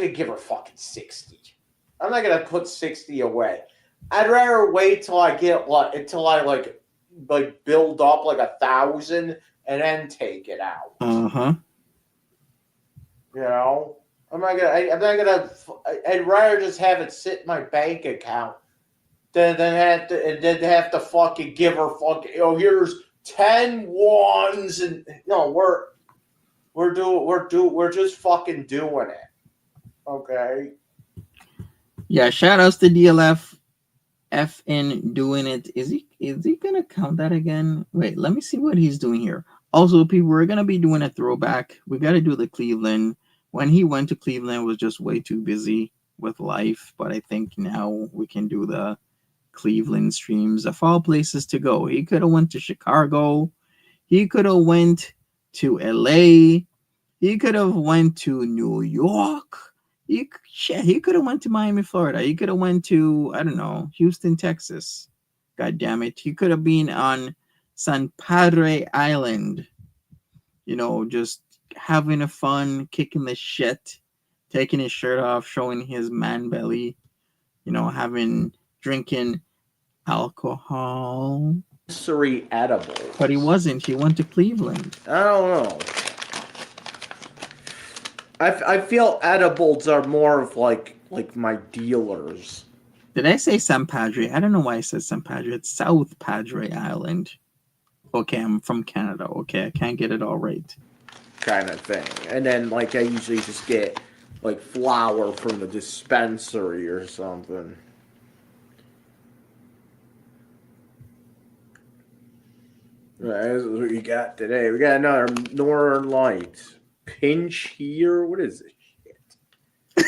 Speaker 5: give her fucking 60. I'm not gonna put 60 away. I'd rather wait till I get until I like build up like 1,000 and then take it out.
Speaker 4: Uh-huh.
Speaker 5: I'd rather just have it sit in my bank account than have to fucking give her fucking, here's 10 ones and we're just fucking doing it. Okay.
Speaker 4: Yeah, shout outs to DLF FN doing it. Is he gonna count that again? Wait, let me see what he's doing here. Also, people, we're gonna be doing a throwback. We gotta do the Cleveland. When he went to Cleveland, was just way too busy with life, but I think now we can do the Cleveland streams of all places to go. He could have went to Chicago. He could have went to LA. He could have went to New York. He could have went to Miami, Florida. He could have went to, I don't know, Houston, Texas. God damn it. He could have been on San Padre Island, just having a fun, kicking the shit, taking his shirt off, showing his man belly, drinking alcohol.
Speaker 5: sensory edibles.
Speaker 4: But he wasn't. He went to Cleveland.
Speaker 5: I don't know. I feel edibles are more of like my dealers.
Speaker 4: Did I say San Padre? I don't know why I said San Padre. It's South Padre Island. Okay, I'm from Canada. Okay, I can't get it all right.
Speaker 5: Kind of thing. And then like I usually just get like flour from the dispensary or something. Right, this is what we got today. We got another Northern Lights. Pinch here? What is this shit?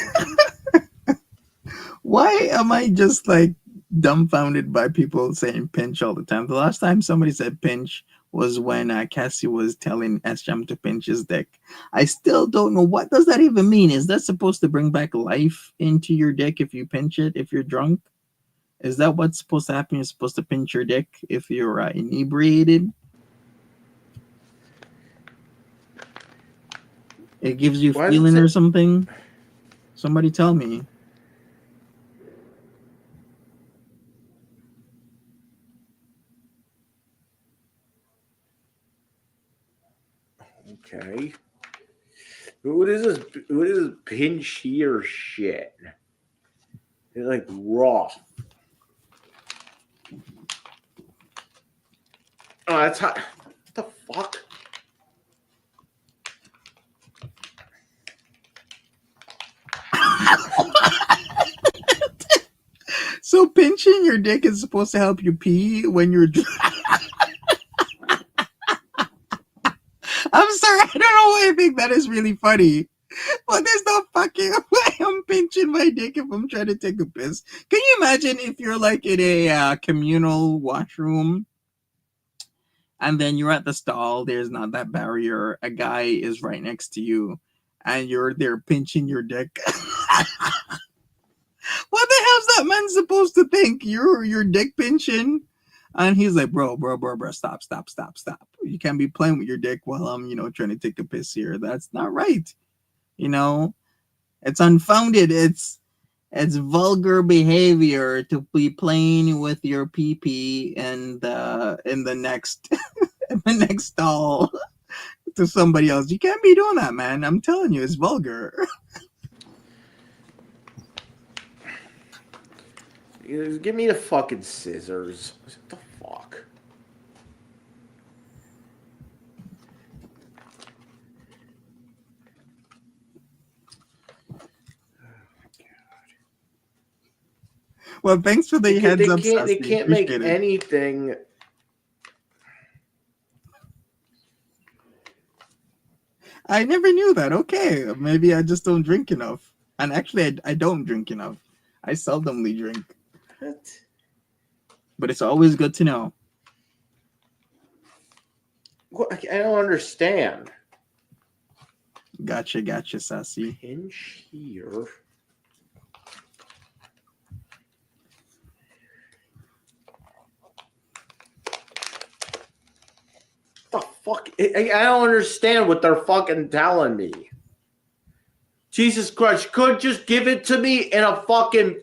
Speaker 4: Why am I just like dumbfounded by people saying pinch all the time? The last time somebody said pinch was when Cassie was telling SJM to pinch his dick. I still don't know, what does that even mean? Is that supposed to bring back life into your dick if you pinch it, if you're drunk? Is that what's supposed to happen? You're supposed to pinch your dick if you're inebriated? It gives you feeling or something? Somebody tell me.
Speaker 5: Okay. What is this? What is this pinch here shit? It's like raw. Oh, that's hot. What the fuck?
Speaker 4: So pinching your dick is supposed to help you pee when you're I'm sorry, I don't know why I think that is really funny. But there's no fucking way I'm pinching my dick if I'm trying to take a piss. Can you imagine if you're like in a communal washroom and then you're at the stall, there's not that barrier, a guy is right next to you and you're there pinching your dick. What the hell's that man supposed to think? You're dick pinching? And he's like, bro, stop. You can't be playing with your dick while I'm, trying to take a piss here. That's not right. It's unfounded. It's vulgar behavior to be playing with your pee in the next in the next stall to somebody else. You can't be doing that, man. I'm telling you, it's vulgar.
Speaker 5: Give me the fucking scissors. What the fuck?
Speaker 4: Well, thanks for the heads up.
Speaker 5: They can't make anything.
Speaker 4: I never knew that. Okay, maybe I just don't drink enough. And actually, I don't drink enough. I seldomly drink.
Speaker 5: What?
Speaker 4: But it's always good to know.
Speaker 5: What? I don't understand.
Speaker 4: Gotcha, Sassy.
Speaker 5: Pinch here. The fuck? I don't understand what they're fucking telling me. Jesus Christ, could just give it to me in a fucking,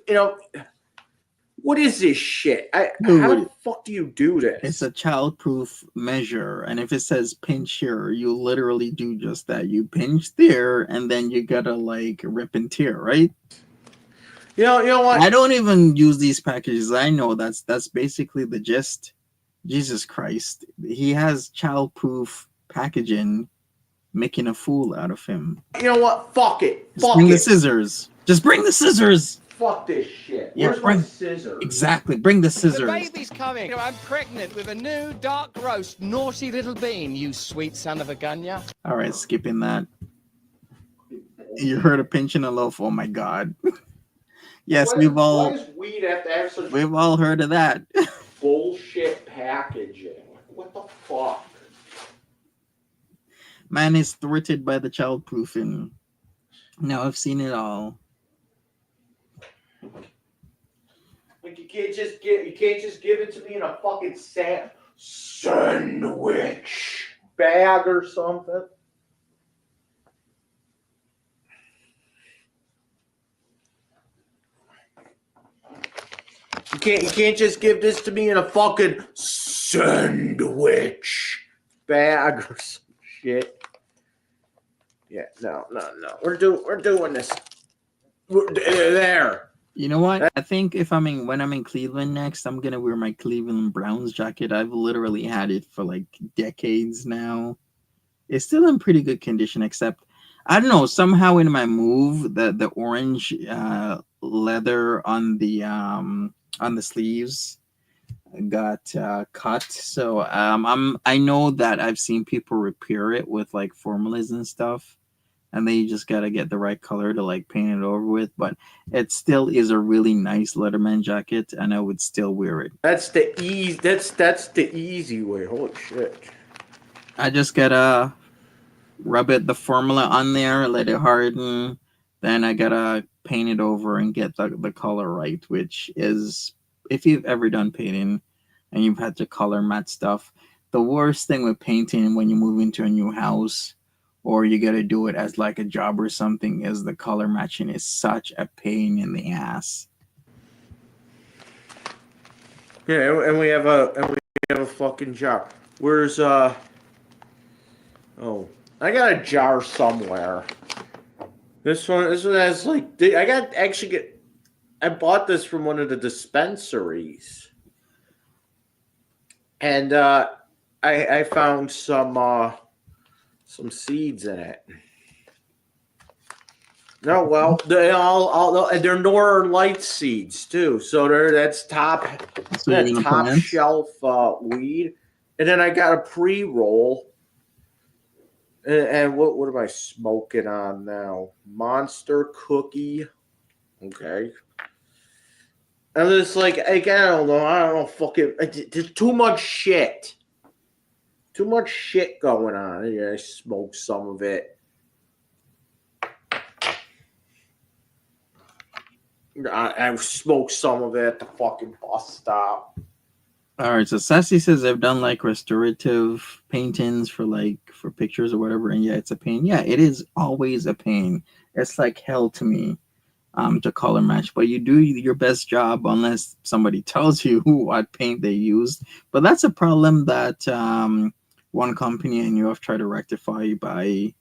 Speaker 5: what is this shit? How the fuck do you do this?
Speaker 4: It's a childproof measure, and if it says pinch here, you literally do just that. You pinch there, and then you gotta like rip and tear, right?
Speaker 5: You know what?
Speaker 4: I don't even use these packages. I know that's basically the gist. Jesus Christ, he has childproof packaging, making a fool out of him.
Speaker 5: You know what? Fuck it.
Speaker 4: Just bring the scissors. Just bring the scissors.
Speaker 5: Fuck this shit.
Speaker 4: Yeah,
Speaker 5: Where's my scissors?
Speaker 4: Exactly. Bring the scissors.
Speaker 6: The baby's coming. I'm pregnant with a new dark roast, naughty little bean, you sweet son of a gun, yeah?
Speaker 4: All right, skipping that. You heard of pinching a loaf? Oh my God. Yes,
Speaker 5: why does weed have to have such
Speaker 4: we've all heard of that.
Speaker 5: bullshit packaging? What the fuck?
Speaker 4: Man is thwarted by the childproofing. Now I've seen it all.
Speaker 5: Like you can't just give it to me in a fucking sandwich bag or something. You can't just give this to me in a fucking sandwich bag or some shit. Yeah, no. We're doing this. There.
Speaker 4: You know what? I think when I'm in Cleveland next, I'm gonna wear my Cleveland Browns jacket. I've literally had it for like decades now. It's still in pretty good condition, except I don't know, somehow in my move, the orange leather on the sleeves got cut. So I know that I've seen people repair it with like formulas and stuff, and then you just gotta get the right color to like paint it over with. But it still is a really nice Letterman jacket, and I would still wear it.
Speaker 5: That's the easy. That's the easy way. Holy shit!
Speaker 4: I just gotta rub the formula on there, let it harden. Then I gotta paint it over and get the color right, which is, if you've ever done painting and you've had to color matte stuff, the worst thing with painting when you move into a new house or you gotta do it as like a job or something is the color matching is such a pain in the ass.
Speaker 5: Yeah, and we have a fucking jar. Where's Oh, I got a jar somewhere. This one has like I bought this from one of the dispensaries, and I found some seeds in it. No, well, they're Northern Light seeds too. So that's top shelf weed, and then I got a pre-roll. And what am I smoking on now? Monster cookie. Okay. And it's like, I don't know, fucking, there's too much shit. Too much shit going on. Yeah, I smoked some of it. I smoked some of it at the fucking bus stop.
Speaker 4: All right, so Sassy says I've done like restorative paintings for pictures or whatever, and yeah, it's a pain. Yeah, it is always a pain. It's like hell to me to color match, but you do your best job unless somebody tells you what paint they used. But that's a problem that one company I knew of tried to rectify by,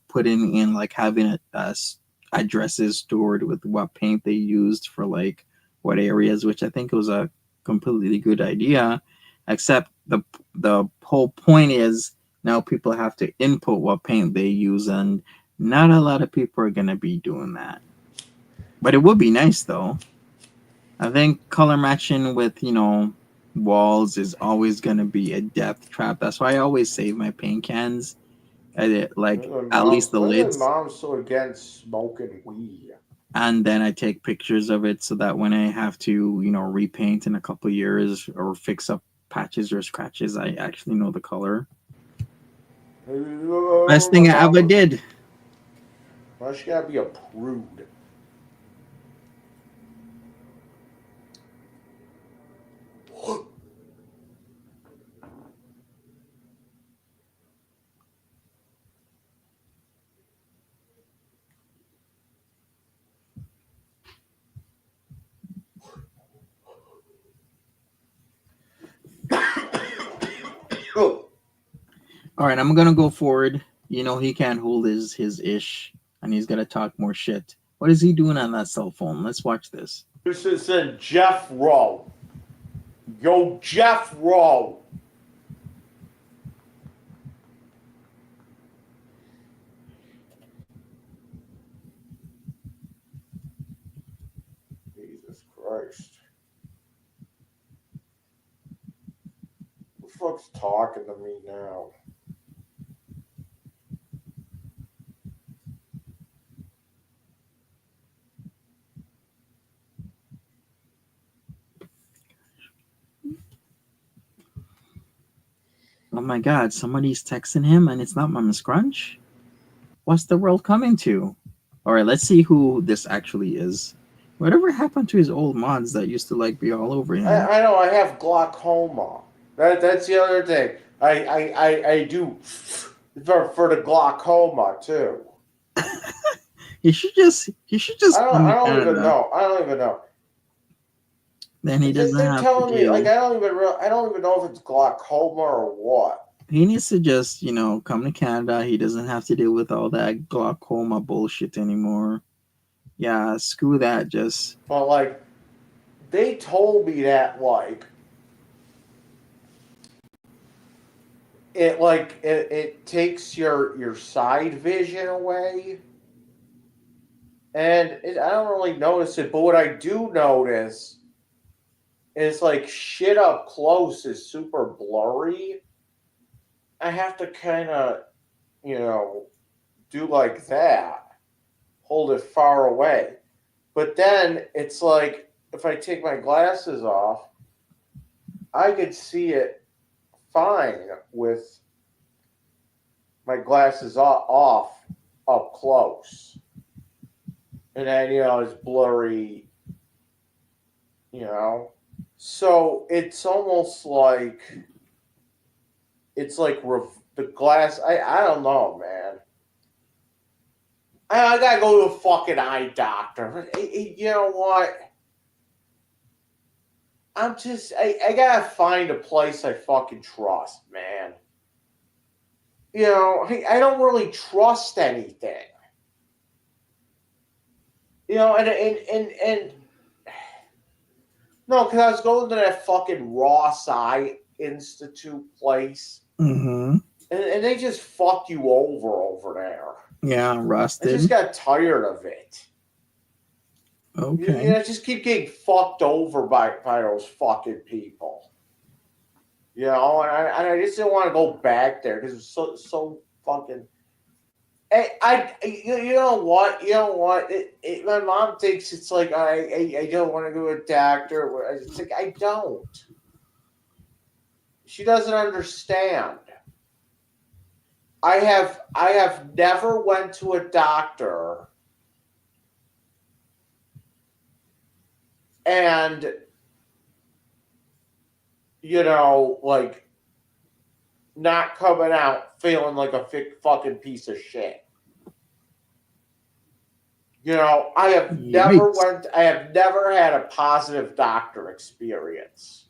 Speaker 4: putting in like having addresses stored with what paint they used for like what areas, which I think was a completely good idea, except the whole point is now people have to input what paint they use, and not a lot of people are going to be doing that. But it would be nice though. I think color matching with walls is always going to be a death trap. That's why I always save my paint cans at least the lids.
Speaker 5: Mom's so against smoking weed.
Speaker 4: And then I take pictures of it so that when I have to, repaint in a couple of years or fix up patches or scratches, I actually know the color. Best thing I ever did.
Speaker 5: Well, she gotta be a prude.
Speaker 4: All right, I'm gonna go forward. He can't hold his ish, and he's gonna talk more shit. What is he doing on that cell phone? Let's watch this.
Speaker 5: This is Jeff Rowe. Yo, Jeff Rowe. Jesus Christ. Who the fuck's talking to me now?
Speaker 4: Oh my God, somebody's texting him, and it's not Mama Scrunch. What's the world coming to? All right, let's see who this actually is. Whatever happened to his old mods that used to be all over him?
Speaker 5: I know I have glaucoma. That's the other thing. I do for the glaucoma too.
Speaker 4: He should just.
Speaker 5: I don't even know.
Speaker 4: Then he doesn't
Speaker 5: They're
Speaker 4: have to
Speaker 5: telling me like
Speaker 4: deal.
Speaker 5: I don't even know if it's glaucoma or what.
Speaker 4: He needs to just, come to Canada. He doesn't have to deal with all that glaucoma bullshit anymore. Yeah, screw that. Just
Speaker 5: But like they told me that it takes your side vision away. And I don't really notice it, but what I do notice is like shit up close is super blurry. I have to kind of, do like that, hold it far away. But then it's like if I take my glasses off, I could see it fine with my glasses off up close. And then, it's blurry, So it's almost like the glass. I don't know, man. I gotta go to a fucking eye doctor. You know what? I gotta find a place I fucking trust, man. I don't really trust anything. And no, because I was going to that fucking Ross Eye Institute place,
Speaker 4: mm-hmm.
Speaker 5: and they just fuck you over there.
Speaker 4: Yeah,
Speaker 5: I
Speaker 4: rusted.
Speaker 5: just got tired of it.
Speaker 4: Okay.
Speaker 5: I just keep getting fucked over by those fucking people. And I just didn't want to go back there because it's so fucking. You know what? My mom thinks it's like I don't want to go to a doctor. It's like I don't. She doesn't understand. I have never went to a doctor and like not coming out feeling like a fucking piece of shit. I have never had a positive doctor experience.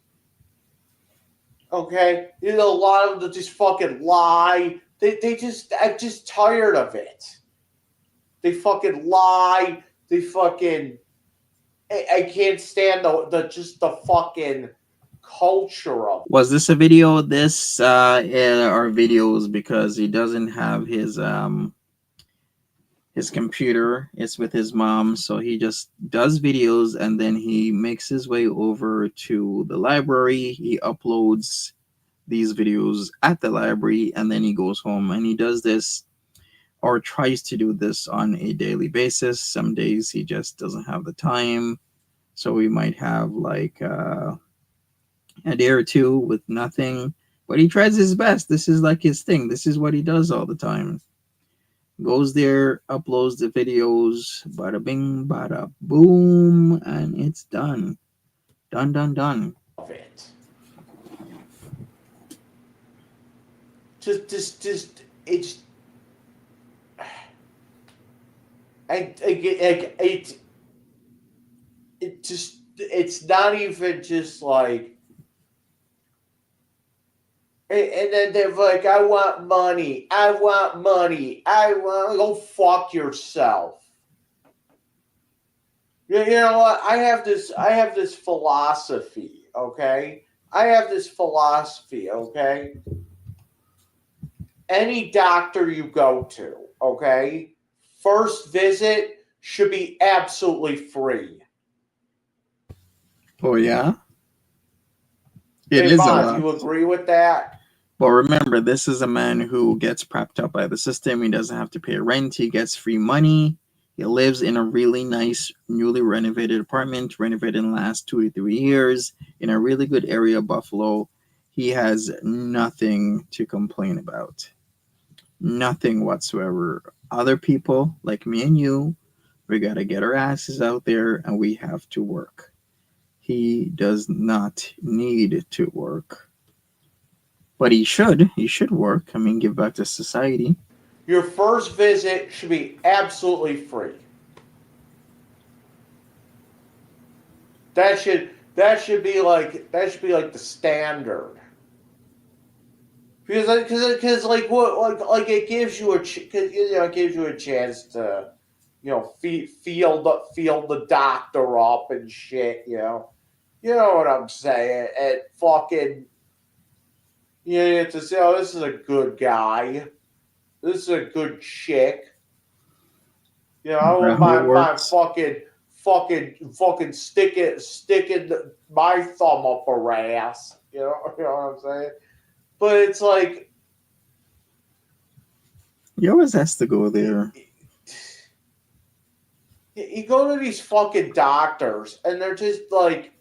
Speaker 5: Okay? A lot of them just fucking lie. I'm just tired of it. They fucking lie. They fucking I can't stand the fucking culture of it.
Speaker 4: Was this a video? This are videos because he doesn't have his computer. It's with his mom, so he just does videos and then he makes his way over to the library. He uploads these videos at the library and then he goes home, and he does this or tries to do this on a daily basis. Some days he just doesn't have the time, so we might have like a day or two with nothing, but he tries his best. This is like his thing. This is what he does all the time. Goes there, uploads the videos, bada bing, bada boom, and it's done. Done.
Speaker 5: Of it. Just it's. I get it just it's not even just like. And then they're like, I want money. Go fuck yourself. You know what? I have this philosophy, okay? Okay? Any doctor you go to, okay? First visit should be absolutely free.
Speaker 4: Oh yeah?
Speaker 5: It
Speaker 4: It
Speaker 5: is
Speaker 4: is a
Speaker 5: a
Speaker 4: lot.
Speaker 5: You agree with that?
Speaker 4: But remember, this is a man who gets propped up by the system. He doesn't have to pay rent. He gets free money. He lives in a really nice, newly renovated apartment, renovated in the last 2 to 3 years, in a really good area of Buffalo. He has nothing to complain about. Nothing whatsoever. Other people, like me and you, we got to get our asses out there and we have to work. He does not need to work. But he should work. I mean, give back to society.
Speaker 5: Your first visit should be absolutely free. That that should be like the standard. Because like what like it gives you it gives you a chance to feel the doctor up and shit, you know what I'm saying, and fucking you have to say, oh, this is a good guy, this is a good chick, I
Speaker 4: Is that
Speaker 5: want
Speaker 4: how it
Speaker 5: my
Speaker 4: works?
Speaker 5: fucking sticking my thumb up her ass, you know what I'm saying, but it's like
Speaker 4: He always has to go there.
Speaker 5: you go to these fucking doctors and they're just like,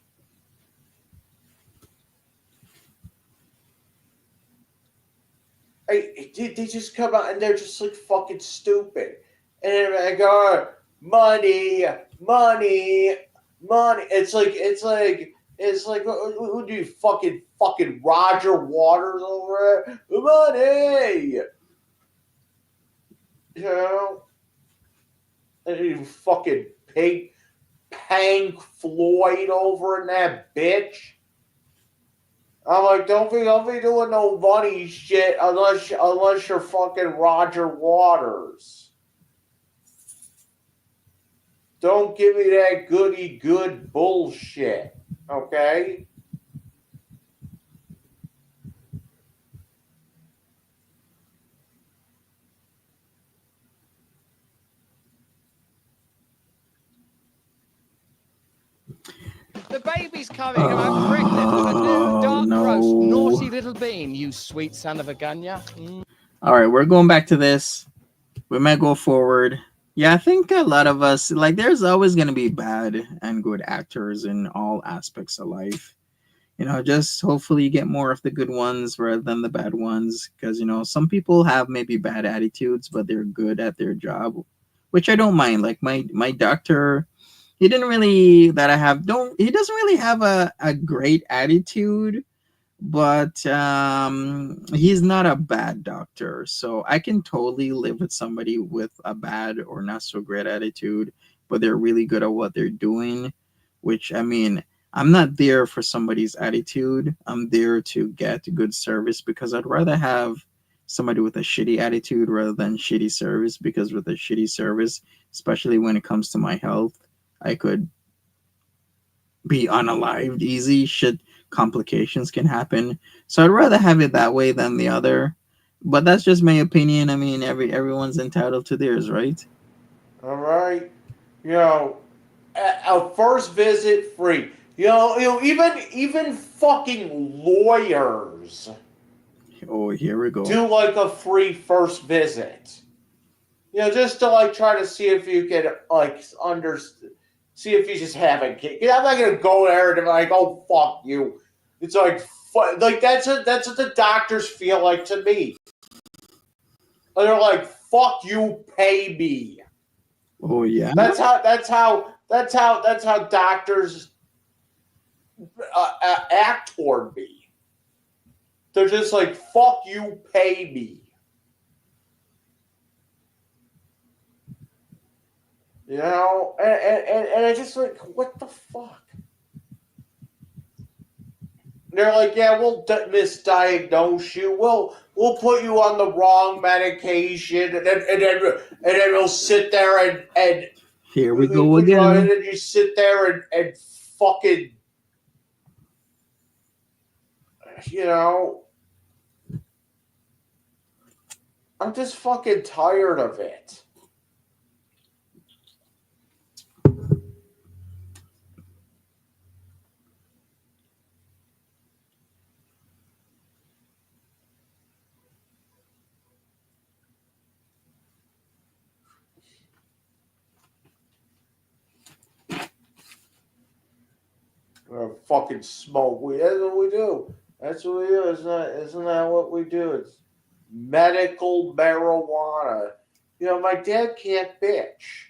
Speaker 5: they just come out and they're just like fucking stupid. And I go, "Oh, money, money, money." It's like who do you fucking Roger Waters over there? Money, and you fucking Pink Floyd over in that bitch. I'm like, don't be doing no money shit unless you're fucking Roger Waters. Don't give me that goody good bullshit, okay?
Speaker 6: The baby's coming. I'm pregnant with a new dark roast. Naughty little bean, you sweet son of a gunya.
Speaker 4: All right, we're going back to this. We might go forward. Yeah, I think a lot of us, like, there's always going to be bad and good actors in all aspects of life. Just hopefully you get more of the good ones rather than the bad ones. Because, some people have maybe bad attitudes, but they're good at their job, which I don't mind. Like my doctor, he didn't really, that I have, don't, he doesn't really have a great attitude, but he's not a bad doctor, so I can totally live with somebody with a bad or not so great attitude, but they're really good at what they're doing. Which, I mean, I'm not there for somebody's attitude, I'm there to get good service, because I'd rather have somebody with a shitty attitude rather than shitty service, because with a shitty service, especially when it comes to my health, I could be unalived easy. Shit, complications can happen. So I'd rather have it that way than the other. But that's just my opinion. I mean, everyone's entitled to theirs, right?
Speaker 5: All right? A first visit free. Even fucking lawyers
Speaker 4: Oh, here we go.
Speaker 5: do like a free first visit. Just to like try to see if you can like see if you just have a kid. I'm not gonna go there and be like, oh fuck you. It's like that's what the doctors feel like to me. And they're like, fuck you, pay me.
Speaker 4: Oh yeah.
Speaker 5: That's how doctors act toward me. They're just like, fuck you, pay me. And I just like, what the fuck? They're like, yeah, we'll misdiagnose you. We'll put you on the wrong medication, and then we'll sit there and
Speaker 4: Here we
Speaker 5: we'll
Speaker 4: go
Speaker 5: put you on,
Speaker 4: again.
Speaker 5: and then you sit there and fucking, I'm just fucking tired of it. Fucking smoke weed. That's what we do. That's what we do. Isn't that what we do? It's medical marijuana. My dad can't bitch.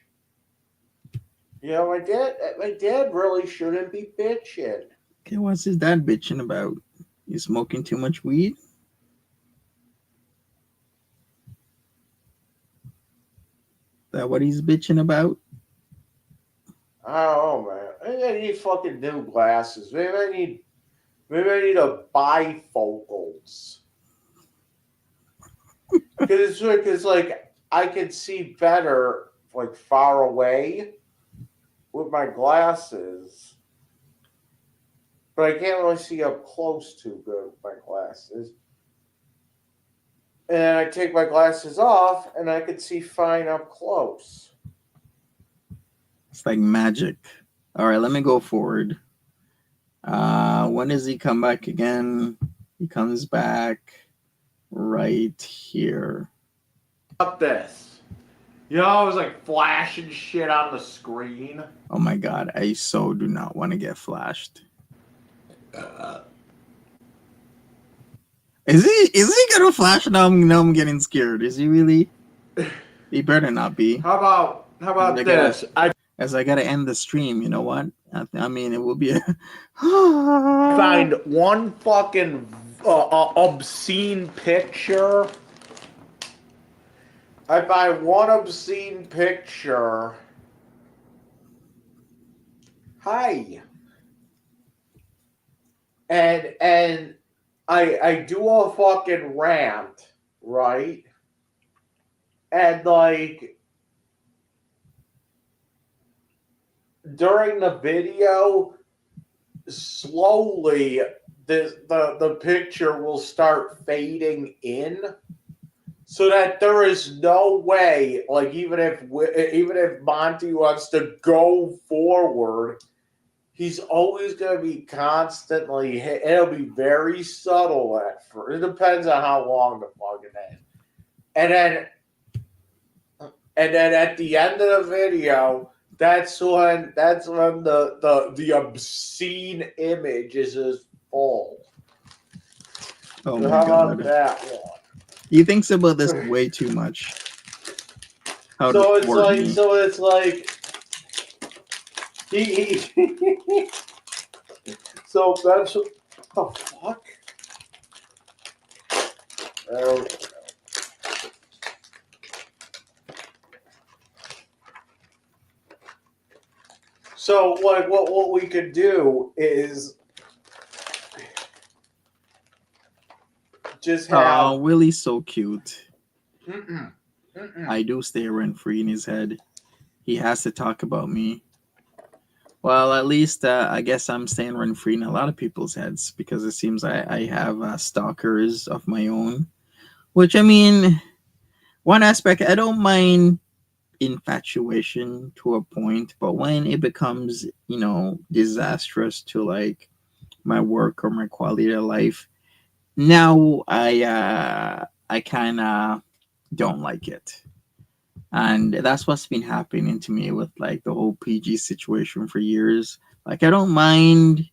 Speaker 5: My dad really shouldn't be bitching.
Speaker 4: Okay, what's his dad bitching about? You smoking too much weed? That what he's bitching about?
Speaker 5: I don't know, man. Maybe I need fucking new glasses. Maybe I need a bifocals. Because like I can see better like far away with my glasses, but I can't really see up close too good with my glasses. And I take my glasses off, and I can see fine up close.
Speaker 4: It's like magic. All right, let me go forward. When does he come back again? He comes back right here.
Speaker 5: Up this. You know, I was like flashing shit on the screen.
Speaker 4: Oh my god, I so do not want to get flashed. Is he gonna flash? Now I'm getting scared. Is he really? He better not be.
Speaker 5: How about this?
Speaker 4: As I gotta end the stream, you know what? I mean, it will be a
Speaker 5: find one fucking obscene picture. I find one obscene picture. Hi. And I do a fucking rant, right? And like during the video, slowly the picture will start fading in, so that there is no way, like even if Monty wants to go forward, he's always going to be constantly hit. It'll be very subtle at first. It depends on how long the fucking is. And then at the end of the video, that's when the obscene image is as full.
Speaker 4: Oh
Speaker 5: So
Speaker 4: my
Speaker 5: how
Speaker 4: god.
Speaker 5: about that one?
Speaker 4: He thinks about this way too much. How
Speaker 5: So
Speaker 4: to
Speaker 5: it's
Speaker 4: thwart
Speaker 5: like
Speaker 4: me.
Speaker 5: he so that's what the fuck. Okay. So like what we could do is just have
Speaker 4: Oh, Willie's so cute.
Speaker 5: mm-mm, mm-mm.
Speaker 4: I do stay rent free in his head. He has to talk about me. Well, at least I guess I'm staying rent free in a lot of people's heads, because it seems I have stalkers of my own. Which, I mean, one aspect, I don't mind infatuation to a point, but when it becomes, disastrous to like my work or my quality of life, now I kind of don't like it. And that's what's been happening to me with like the whole PG situation for years. Like, I don't mind,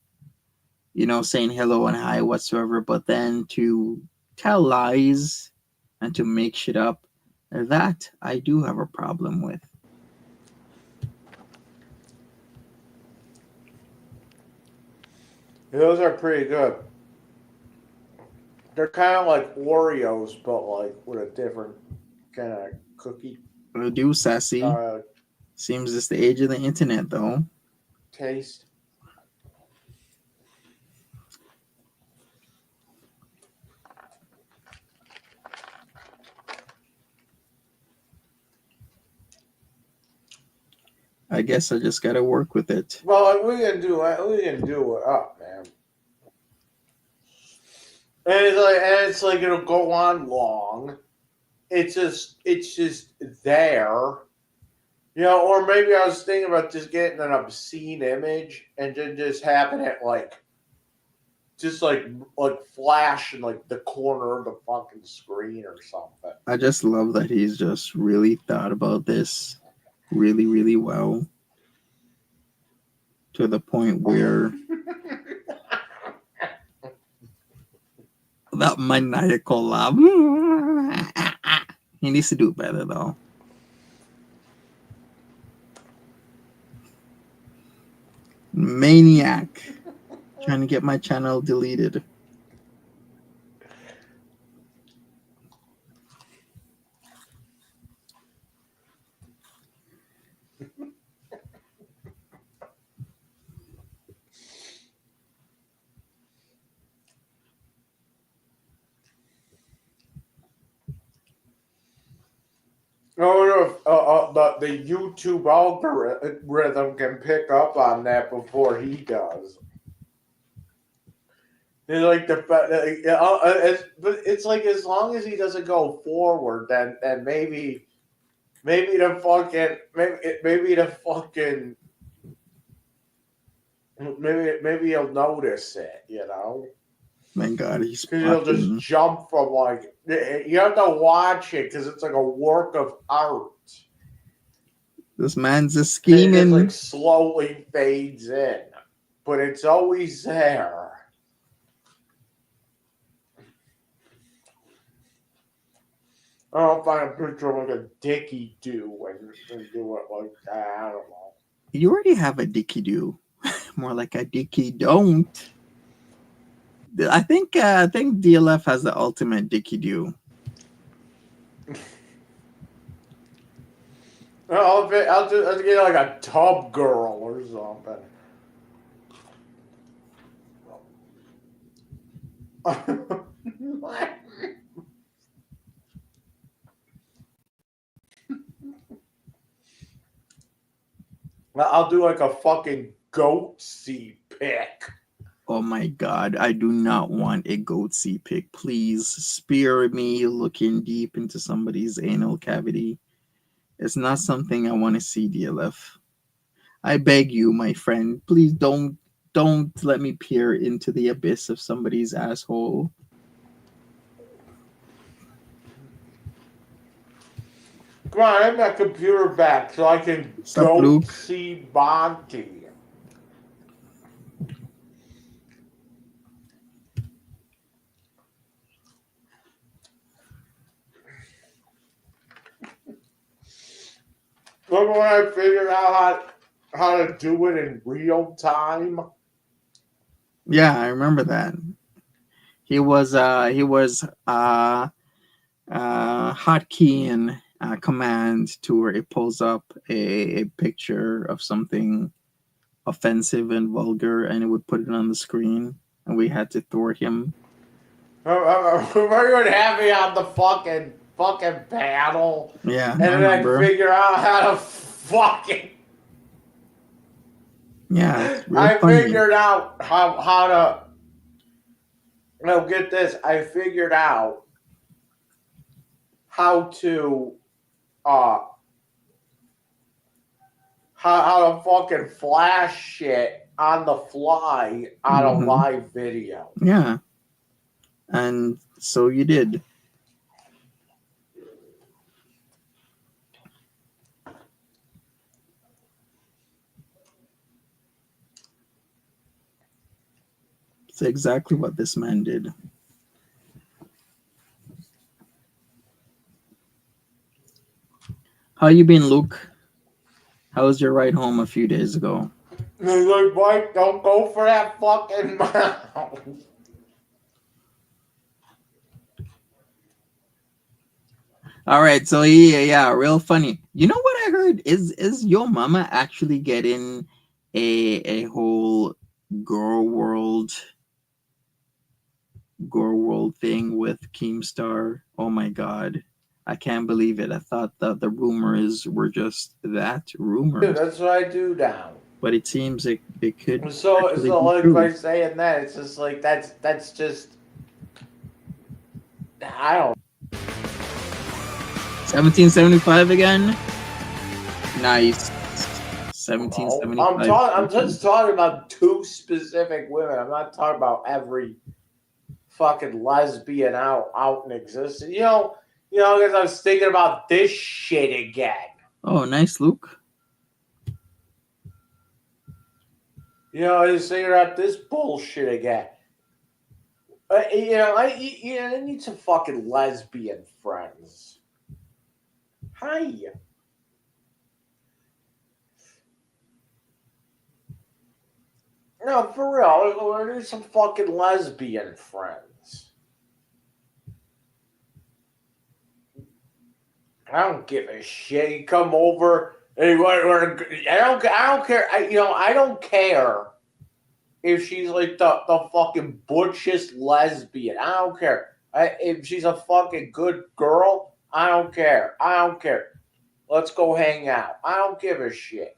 Speaker 4: saying hello and hi whatsoever, but then to tell lies and to make shit up, that I do have a problem with.
Speaker 5: Those are pretty good. They're kind of like Oreos, but like with a different kind of cookie
Speaker 4: Do sassy. Seems it's the age of the internet, though.
Speaker 5: taste.
Speaker 4: I guess I just gotta work with it.
Speaker 5: Well, like, we can do it up, man. And it's like it'll go on long. It's just there. Or maybe I was thinking about just getting an obscene image and then just having it like flash in like the corner of the fucking screen or something.
Speaker 4: I just love that he's just really thought about this really, really well, to the point where that maniacal laugh. He needs to do better, though. Maniac. Trying to get my channel deleted.
Speaker 5: No, the YouTube algorithm can pick up on that before he does. It's like it's like as long as he doesn't go forward, then maybe the fucking maybe he'll notice it, you know.
Speaker 7: My God, he's
Speaker 5: Because he'll just
Speaker 7: fucking.
Speaker 5: jump from like you have to watch it because it's like a work of art.
Speaker 7: This man's just
Speaker 5: And it just
Speaker 7: scheming.
Speaker 5: like slowly fades in, but it's always there. I'll find a picture of like a Dickie do and do it like that. I don't know.
Speaker 7: You already have a dicky do, more like a dicky don't. I think DLF has the ultimate dicky do.
Speaker 5: I'll get like a tub girl or something. I'll do like a fucking goatsy pick.
Speaker 7: Oh my God, I do not want a goatsy pic. Please spare me looking deep into somebody's anal cavity. It's not something I want to see, DLF. I beg you, my friend, please don't let me peer into the abyss of somebody's asshole.
Speaker 5: Come on, I have my computer back so I can
Speaker 7: Sup,
Speaker 5: go
Speaker 7: Luke?
Speaker 5: see Monty. Remember when I figured out how to do it in real time?
Speaker 7: Yeah, I remember that. He was hotkeying command to where it pulls up a picture of something offensive and vulgar, and it would put it on the screen, and we had to thwart him.
Speaker 5: Remember you would have me on the fucking panel?
Speaker 7: Yeah,
Speaker 5: And then I figure out how to fucking...
Speaker 7: Yeah, it's real
Speaker 5: I
Speaker 7: funny.
Speaker 5: figured out how to... No, get this. I figured out how to... how to fucking flash shit on the fly on a live video.
Speaker 7: Yeah. And so you did. It's exactly what this man did. How you been, Luke? How was your ride home a few days ago?
Speaker 5: He's like, Mike, don't go for that fucking mouse.
Speaker 7: All right, so yeah, real funny. You know what I heard is your mama actually getting a whole girl world thing with Keemstar? Oh my God, I can't believe it. I thought that the rumors were just that rumors.
Speaker 5: Dude, that's what I do now.
Speaker 7: But it seems it could.
Speaker 5: So
Speaker 7: actually be
Speaker 5: like
Speaker 7: true.
Speaker 5: by saying that, it's just like that's just I don't.
Speaker 7: 1775 again. Nice. 1775.
Speaker 5: I'm just talking about two specific women. I'm not talking about every fucking lesbian out in existence. You know, because I was thinking about this shit again.
Speaker 7: Oh, nice, Luke.
Speaker 5: You know, I just figured out this bullshit again. I need some fucking lesbian friends. Hi. No, for real. I need some fucking lesbian friends. I don't give a shit. You come over. I don't care. I don't care if she's like the fucking butchest lesbian. I don't care. If she's a fucking good girl, I don't care. Let's go hang out. I don't give a shit.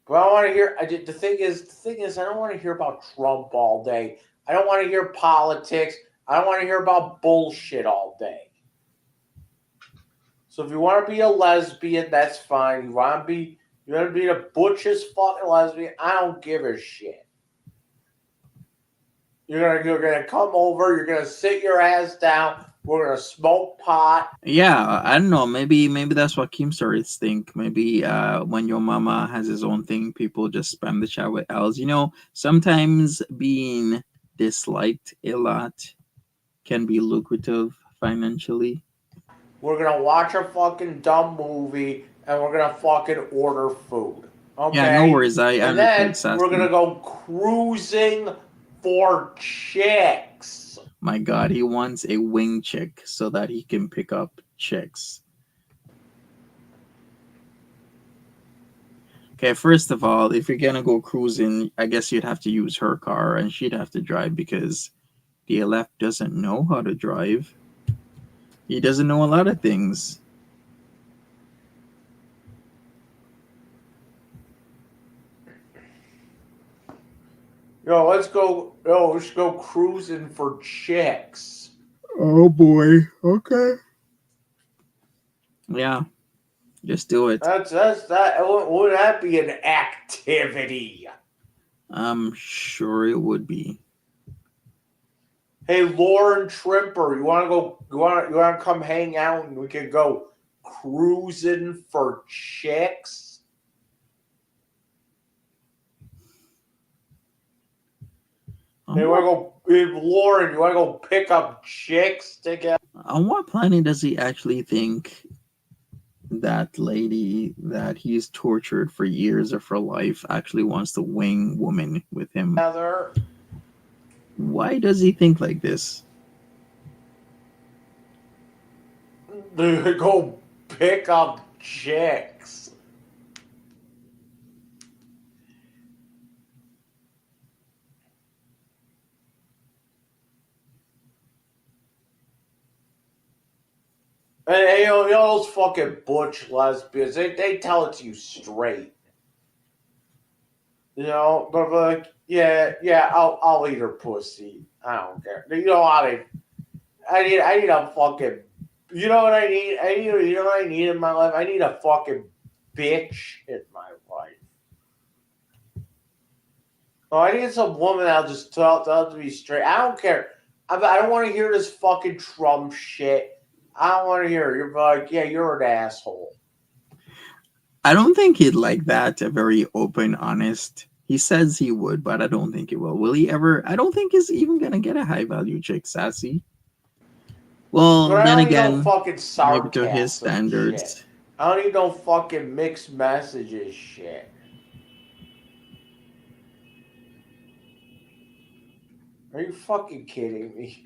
Speaker 5: But I want to hear. The thing is, I don't want to hear about Trump all day. I don't want to hear politics. I don't want to hear about bullshit all day. So if you want to be a lesbian, that's fine. You want to be the butchest fucking lesbian. I don't give a shit. You're gonna come over. You're gonna sit your ass down. We're gonna smoke pot.
Speaker 7: Yeah, I don't know. Maybe that's what Keemsters think. Maybe when your mama has his own thing, people just spam the chat with L's. You know, sometimes being disliked a lot can be lucrative financially.
Speaker 5: We're gonna watch a fucking dumb movie and we're gonna fucking order food. Okay?
Speaker 7: Yeah, no worries. I
Speaker 5: And
Speaker 7: record
Speaker 5: then we're gonna
Speaker 7: Sassy.
Speaker 5: go cruising for chicks.
Speaker 7: My God, he wants a wing chick so that he can pick up chicks. Okay, first of all, if you're gonna go cruising, I guess you'd have to use her car and she'd have to drive because DLF doesn't know how to drive. He doesn't know a lot of things.
Speaker 5: Let's go cruising for chicks.
Speaker 7: Oh boy. Okay. Yeah. Just do it.
Speaker 5: That's that. Would that be an activity?
Speaker 7: I'm sure it would be.
Speaker 5: Hey, Lauren Trimper, you want to go? You want to come hang out and we can go cruising for chicks? Hey, Lauren, you want to go pick up chicks together?
Speaker 7: On what planet does he actually think that lady that he's tortured for years of her life actually wants to wing woman with him? Why does he think like this?
Speaker 5: Go pick up chicks. And you know those fucking butch lesbians, they tell it to you straight. You know, but like, yeah, I'll eat her pussy. I don't care. You know how I need a fucking. You know what I need? You know what I need in my life? I need a fucking bitch in my life. Oh, I need some woman that'll just tell to be straight. I don't care. I don't want to hear this fucking Trump shit. I don't want to hear it. You're like, yeah, you're an asshole.
Speaker 7: I don't think he'd like that. Very open, honest. He says he would, but I don't think he will. Will he ever? I don't think he's even gonna get a high value chick, Sassy. Well,
Speaker 5: But
Speaker 7: then
Speaker 5: I don't need
Speaker 7: again,
Speaker 5: no fucking
Speaker 7: maybe
Speaker 5: sarcasm
Speaker 7: to his standards.
Speaker 5: shit. I don't need no fucking mixed messages shit. Are you fucking kidding me?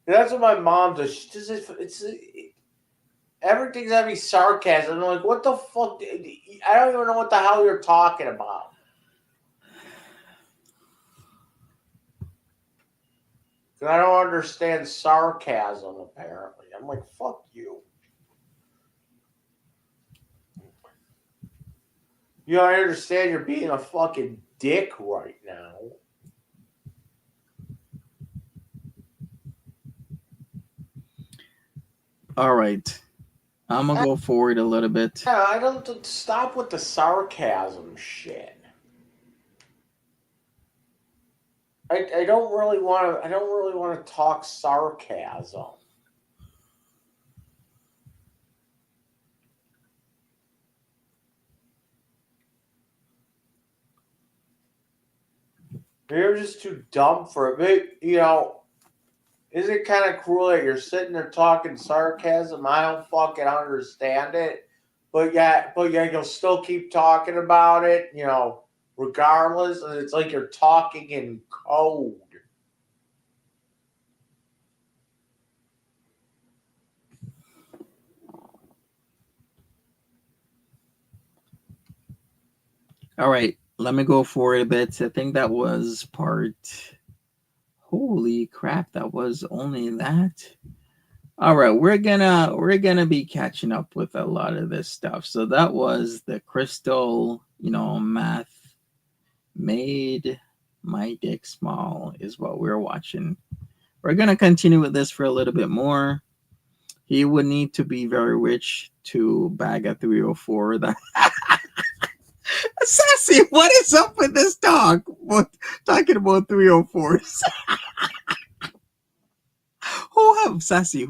Speaker 5: That's what my mom does. Everything's having sarcasm. I'm like, what the fuck? I don't even know what the hell you're talking about. I don't understand sarcasm, apparently. I'm like, fuck you. You know, I understand you're being a fucking dick right now.
Speaker 7: All right. I'm gonna go forward a little bit.
Speaker 5: Yeah, I don't stop with the sarcasm shit. I don't really want to talk sarcasm. You're just too dumb for it. You know, is it kind of cruel that you're sitting there talking sarcasm? I don't fucking understand it. But yeah, you'll still keep talking about it, you know, regardless. And it's like you're talking in code.
Speaker 7: All right, let me go forward a bit. I think that was part. Holy crap, that was only that. All right, we're gonna be catching up with a lot of this stuff. So that was the crystal, math made my dick small is what we're watching. We're gonna continue with this for a little bit more. He would need to be very rich to bag a 304. That Sassy, what is up with this talk? What talking about 304s? Who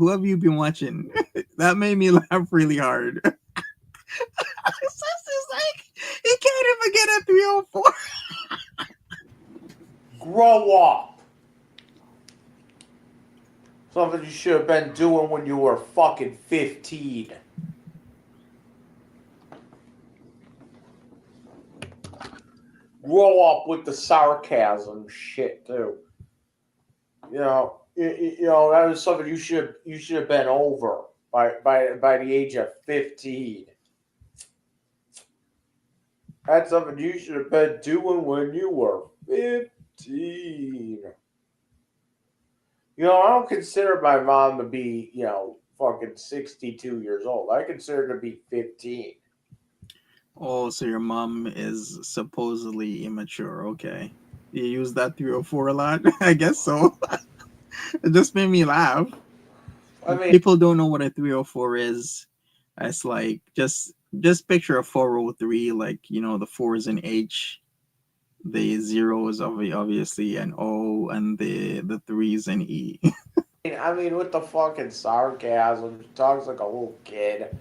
Speaker 7: have you been watching? That made me laugh really hard. Sassy's like, he can't even get a 304.
Speaker 5: Grow up. Something you should have been doing when you were fucking 15. Grow up with the sarcasm shit too. That was something you should have been over by the age of 15. That's something you should have been doing when you were 15. I don't consider my mom to be, fucking 62 years old. I consider her to be 15.
Speaker 7: Oh, so your mom is supposedly immature. Okay. You use that 304 a lot? I guess so. It just made me laugh.
Speaker 5: I mean,
Speaker 7: People don't know what a 304 is. It's like just picture a 403, like the 4 is an H, the 0 is obviously an O, and the 3 is an E.
Speaker 5: with the fucking sarcasm, she talks like a little kid.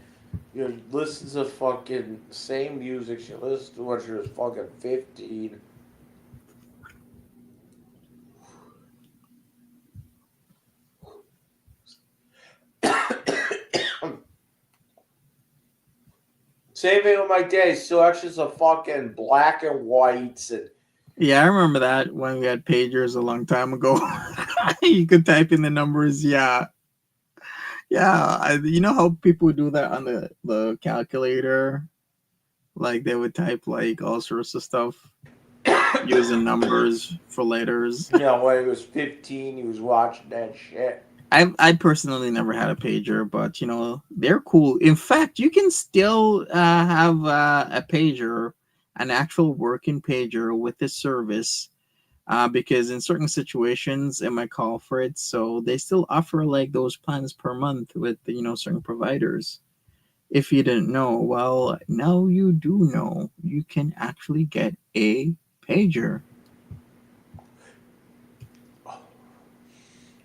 Speaker 5: You listen to fucking same music she listened to when she was fucking 15. Same thing with my dad. He still actually some fucking black and whites and
Speaker 7: Yeah, I remember that when we had pagers a long time ago. You could type in the numbers. Yeah. You know how people do that on the calculator? Like they would type like all sorts of stuff using numbers for letters.
Speaker 5: when he was 15, he was watching that shit.
Speaker 7: I personally never had a pager, but they're cool. In fact, you can still have a pager, an actual working pager with this service, because in certain situations it might call for it. So they still offer like those plans per month with certain providers. If you didn't know, well, now you do know. You can actually get a pager.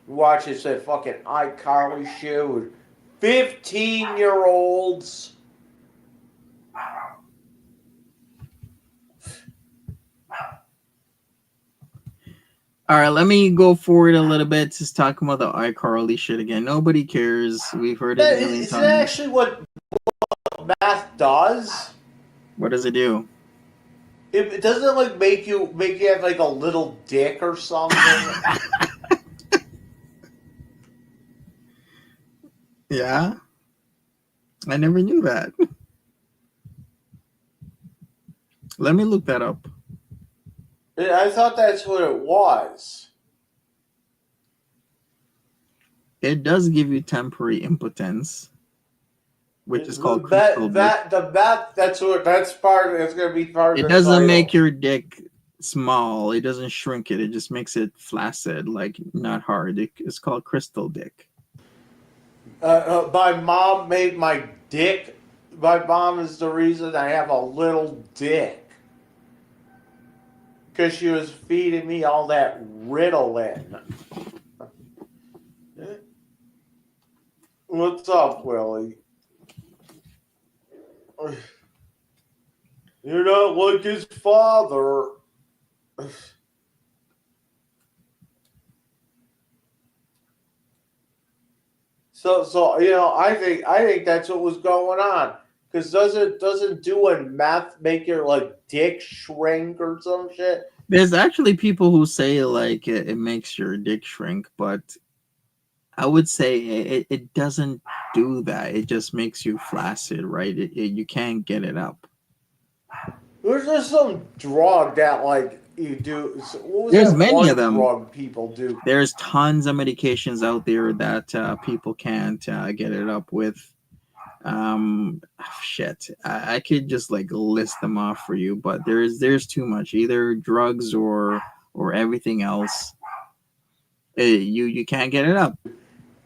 Speaker 5: Watch this fucking iCarly shit with 15-year-olds.
Speaker 7: All right, let me go forward a little bit. Just talking about the iCarly shit again. Nobody cares. We've heard it a million
Speaker 5: Is that
Speaker 7: times.
Speaker 5: actually what math does?
Speaker 7: What does it do?
Speaker 5: It doesn't like make you have like a little dick or something.
Speaker 7: Yeah, I never knew that. Let me look that up.
Speaker 5: I thought that's what it was.
Speaker 7: It does give you temporary impotence, which is called
Speaker 5: That's
Speaker 7: crystal dick.
Speaker 5: part. It's gonna be part of
Speaker 7: It
Speaker 5: the
Speaker 7: doesn't
Speaker 5: title.
Speaker 7: make your dick small. It doesn't shrink it. It just makes it flaccid, like not hard. It's called crystal dick.
Speaker 5: My mom made my dick. My mom is the reason I have a little dick. Because she was feeding me all that Ritalin. What's up, Willie? You're not like his father. So I think that's what was going on. Because doesn't doing meth make your like dick shrink or some shit?
Speaker 7: There's actually people who say like it makes your dick shrink, but I would say it doesn't do that. It just makes you flaccid, right? You can't get it up.
Speaker 5: There's just some drug that like you do. So what was
Speaker 7: There's
Speaker 5: that
Speaker 7: many
Speaker 5: one
Speaker 7: of them.
Speaker 5: drug people do?
Speaker 7: There's tons of medications out there that people can't get it up with. Shit, I could just like list them off for you, but there's too much. Either drugs or everything else. You can't get it up.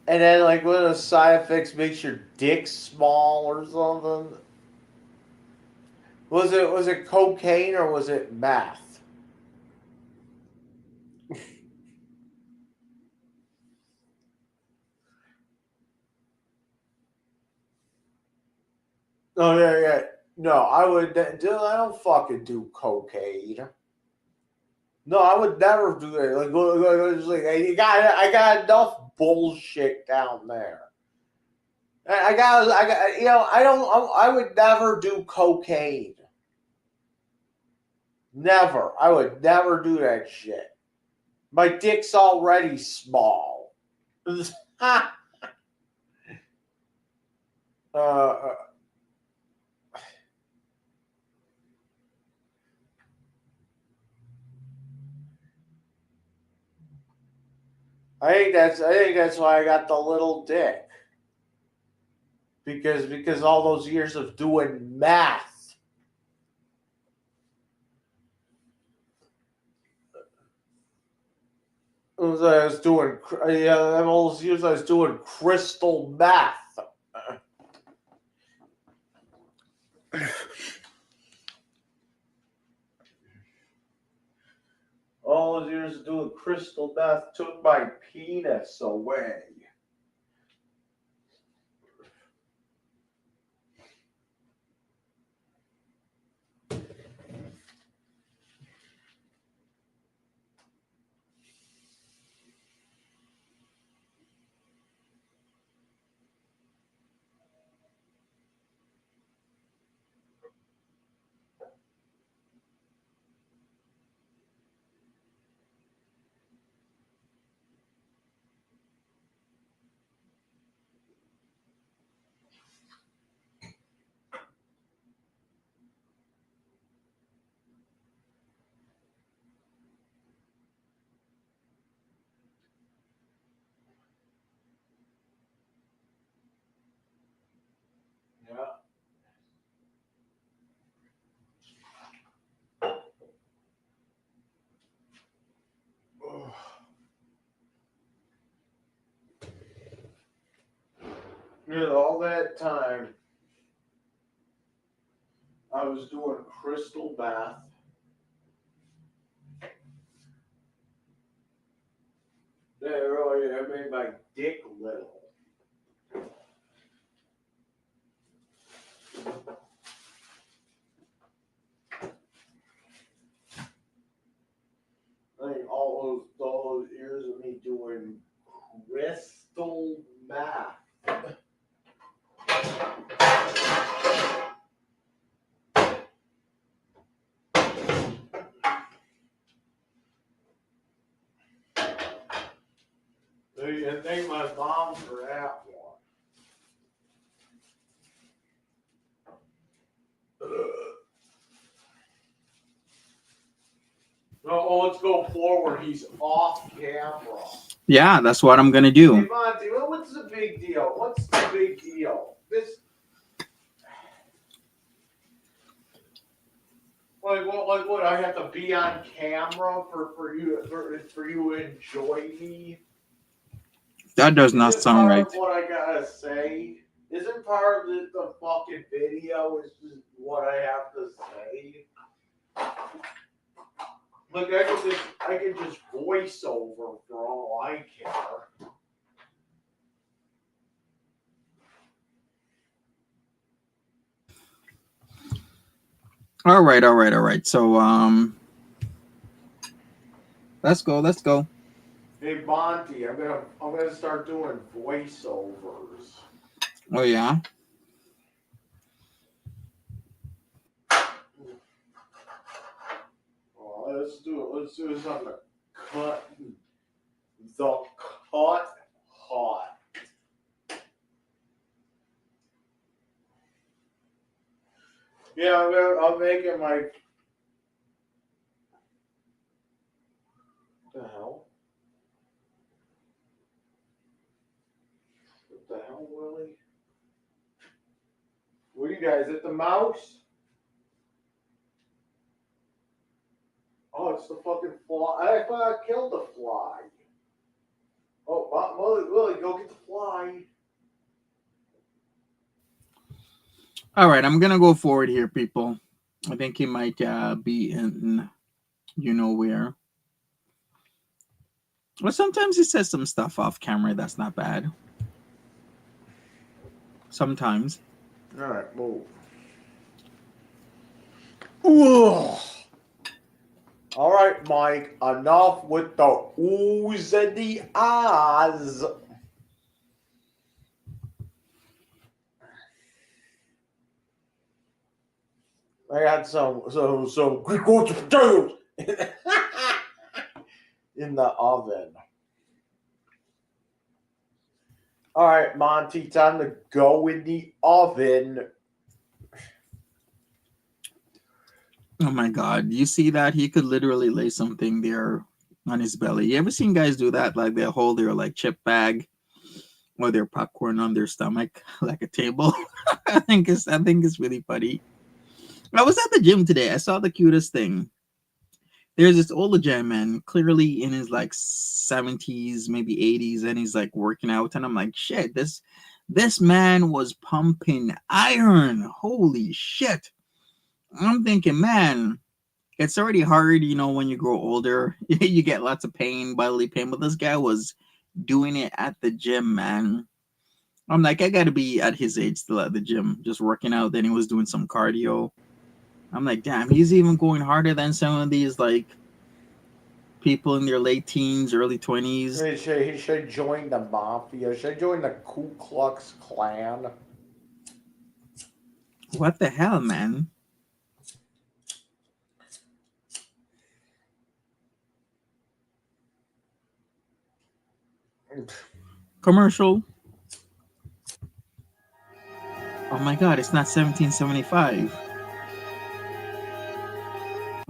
Speaker 5: And then like one of the side effects makes your dick small or something. Was it cocaine or was it meth? Oh yeah. No, I would. I don't fucking do cocaine. No, I would never do that. Like I got enough bullshit down there. I got, I would never do cocaine. Never. I would never do that shit. My dick's already small. uh, I think that's why I got the little dick. Because all those years of doing math. I was doing all those years I was doing crystal meth. All those years of doing crystal meth took my penis away. Yeah. All that time I was doing crystal bath. Yeah, really, I made my dick little. I mean, all those years of me doing crystal math. And thank my mom for that one. No, let's go forward. He's off camera.
Speaker 7: Yeah, that's what I'm gonna do.
Speaker 5: Hey, Monty, what's the big deal? What's the big deal? This. Like what? I have to be on camera for you to enjoy me.
Speaker 7: That does not sound right.
Speaker 5: What I gotta say isn't part of the fucking video. Is just what I have to say. Like I can just voice over for all I care.
Speaker 7: All right. So let's go.
Speaker 5: Hey Monty, I'm gonna start doing voiceovers.
Speaker 7: Oh yeah.
Speaker 5: Oh, let's do it. Let's do something. Cut the cut hot. Yeah, I'm making my. Yeah, is it the mouse? Oh, it's the fucking fly. I thought I killed the fly. Oh, Willie, go get the fly.
Speaker 7: All right, I'm gonna go forward here, people. I think he might be in you know where. Well, sometimes he says some stuff off camera that's not bad. Sometimes.
Speaker 5: All right, move. Ugh. All right, Mike. Enough with the oohs and the ahs. I got some Greek potatoes in the oven. All right, Monty, time to go in the oven.
Speaker 7: Oh my god, you see that? He could literally lay something there on his belly. You ever seen guys do that? Like they hold their like chip bag or their popcorn on their stomach like a table. I think it's really funny. I was at the gym today. I saw the cutest thing. There's this older gentleman, clearly in his like 70s, maybe 80s, and he's like working out. And I'm like, shit, this man was pumping iron. Holy shit. I'm thinking, man, it's already hard, when you grow older. You get lots of pain, bodily pain. But this guy was doing it at the gym, man. I'm like, I gotta be at his age still at the gym, just working out. Then he was doing some cardio. I'm like, damn, he's even going harder than some of these like people in their late teens, early 20s.
Speaker 5: He should join the mafia. He should join the Ku Klux Klan.
Speaker 7: What the hell, man? Commercial. Oh my god, it's not 1775.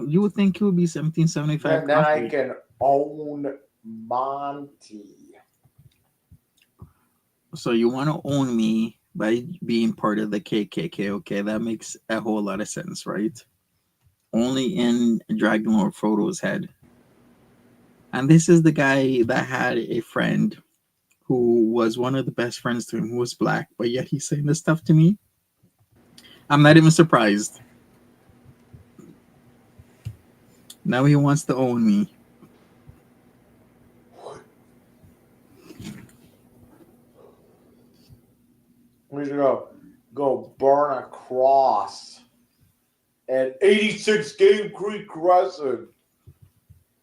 Speaker 7: You would think it would be 1775.
Speaker 5: And then I can own Monty.
Speaker 7: So you want to own me by being part of the KKK? Okay, that makes a whole lot of sense, right? Only in Dragon Lord Frodo's head. And this is the guy that had a friend who was one of the best friends to him who was black, but yet he's saying this stuff to me. I'm not even surprised. Now he wants to own me.
Speaker 5: We should go burn a cross at 86 Game Creek Crescent.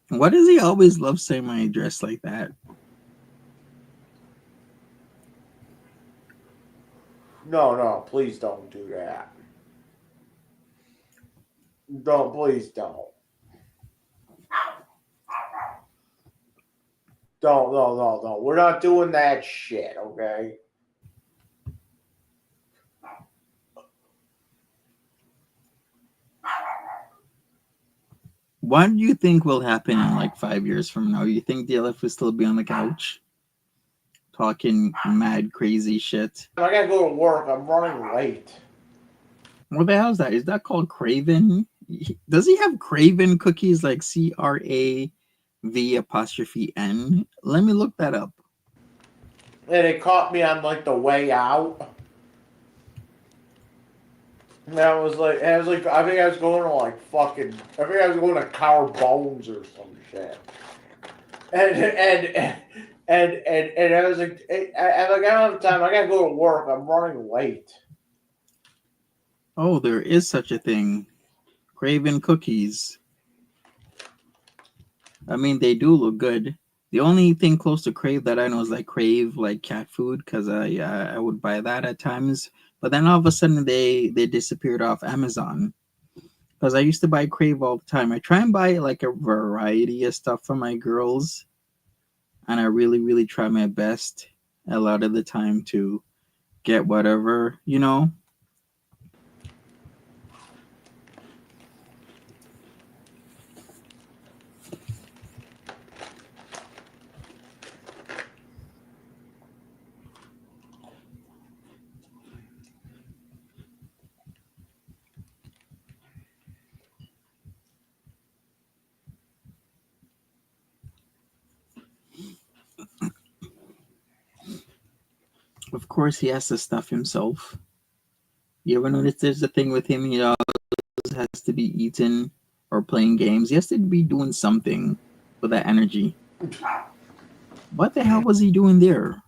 Speaker 7: Why does he always love saying my address like that?
Speaker 5: No, please don't do that. Please don't. No. We're not doing that shit, okay?
Speaker 7: What do you think will happen in like 5 years from now? You think DLF will still be on the couch talking mad crazy shit?
Speaker 5: I gotta go to work. I'm running late.
Speaker 7: What the hell is that? Is that called Craven? Does he have Craven cookies like CRAV''N? Let me look that up.
Speaker 5: And it caught me on like the way out. And I was like, I think I was going to like fucking, I think I was going to Car Bones or some shit. And I was like, I don't have time. I gotta go to work. I'm running late.
Speaker 7: Oh, there is such a thing. Craven cookies. I mean, they do look good. The only thing close to Crave that I know is like Crave, like cat food, because I would buy that at times. But then all of a sudden they disappeared off Amazon. Because I used to buy Crave all the time. I try and buy like a variety of stuff for my girls. And I really, really try my best a lot of the time to get whatever, Of course, he has to stuff himself. You ever notice there's a thing with him? He always has to be eating or playing games. He has to be doing something with that energy. What the hell was he doing there?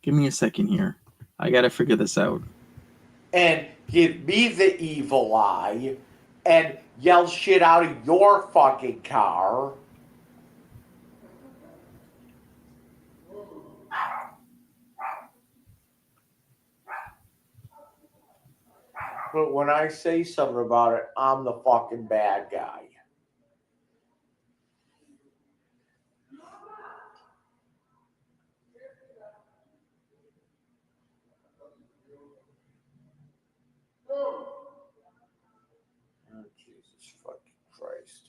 Speaker 7: Give me a second here. I gotta figure this out.
Speaker 5: And give me the evil eye and yell shit out of your fucking car. But when I say something about it, I'm the fucking bad guy. Oh, Jesus fucking Christ.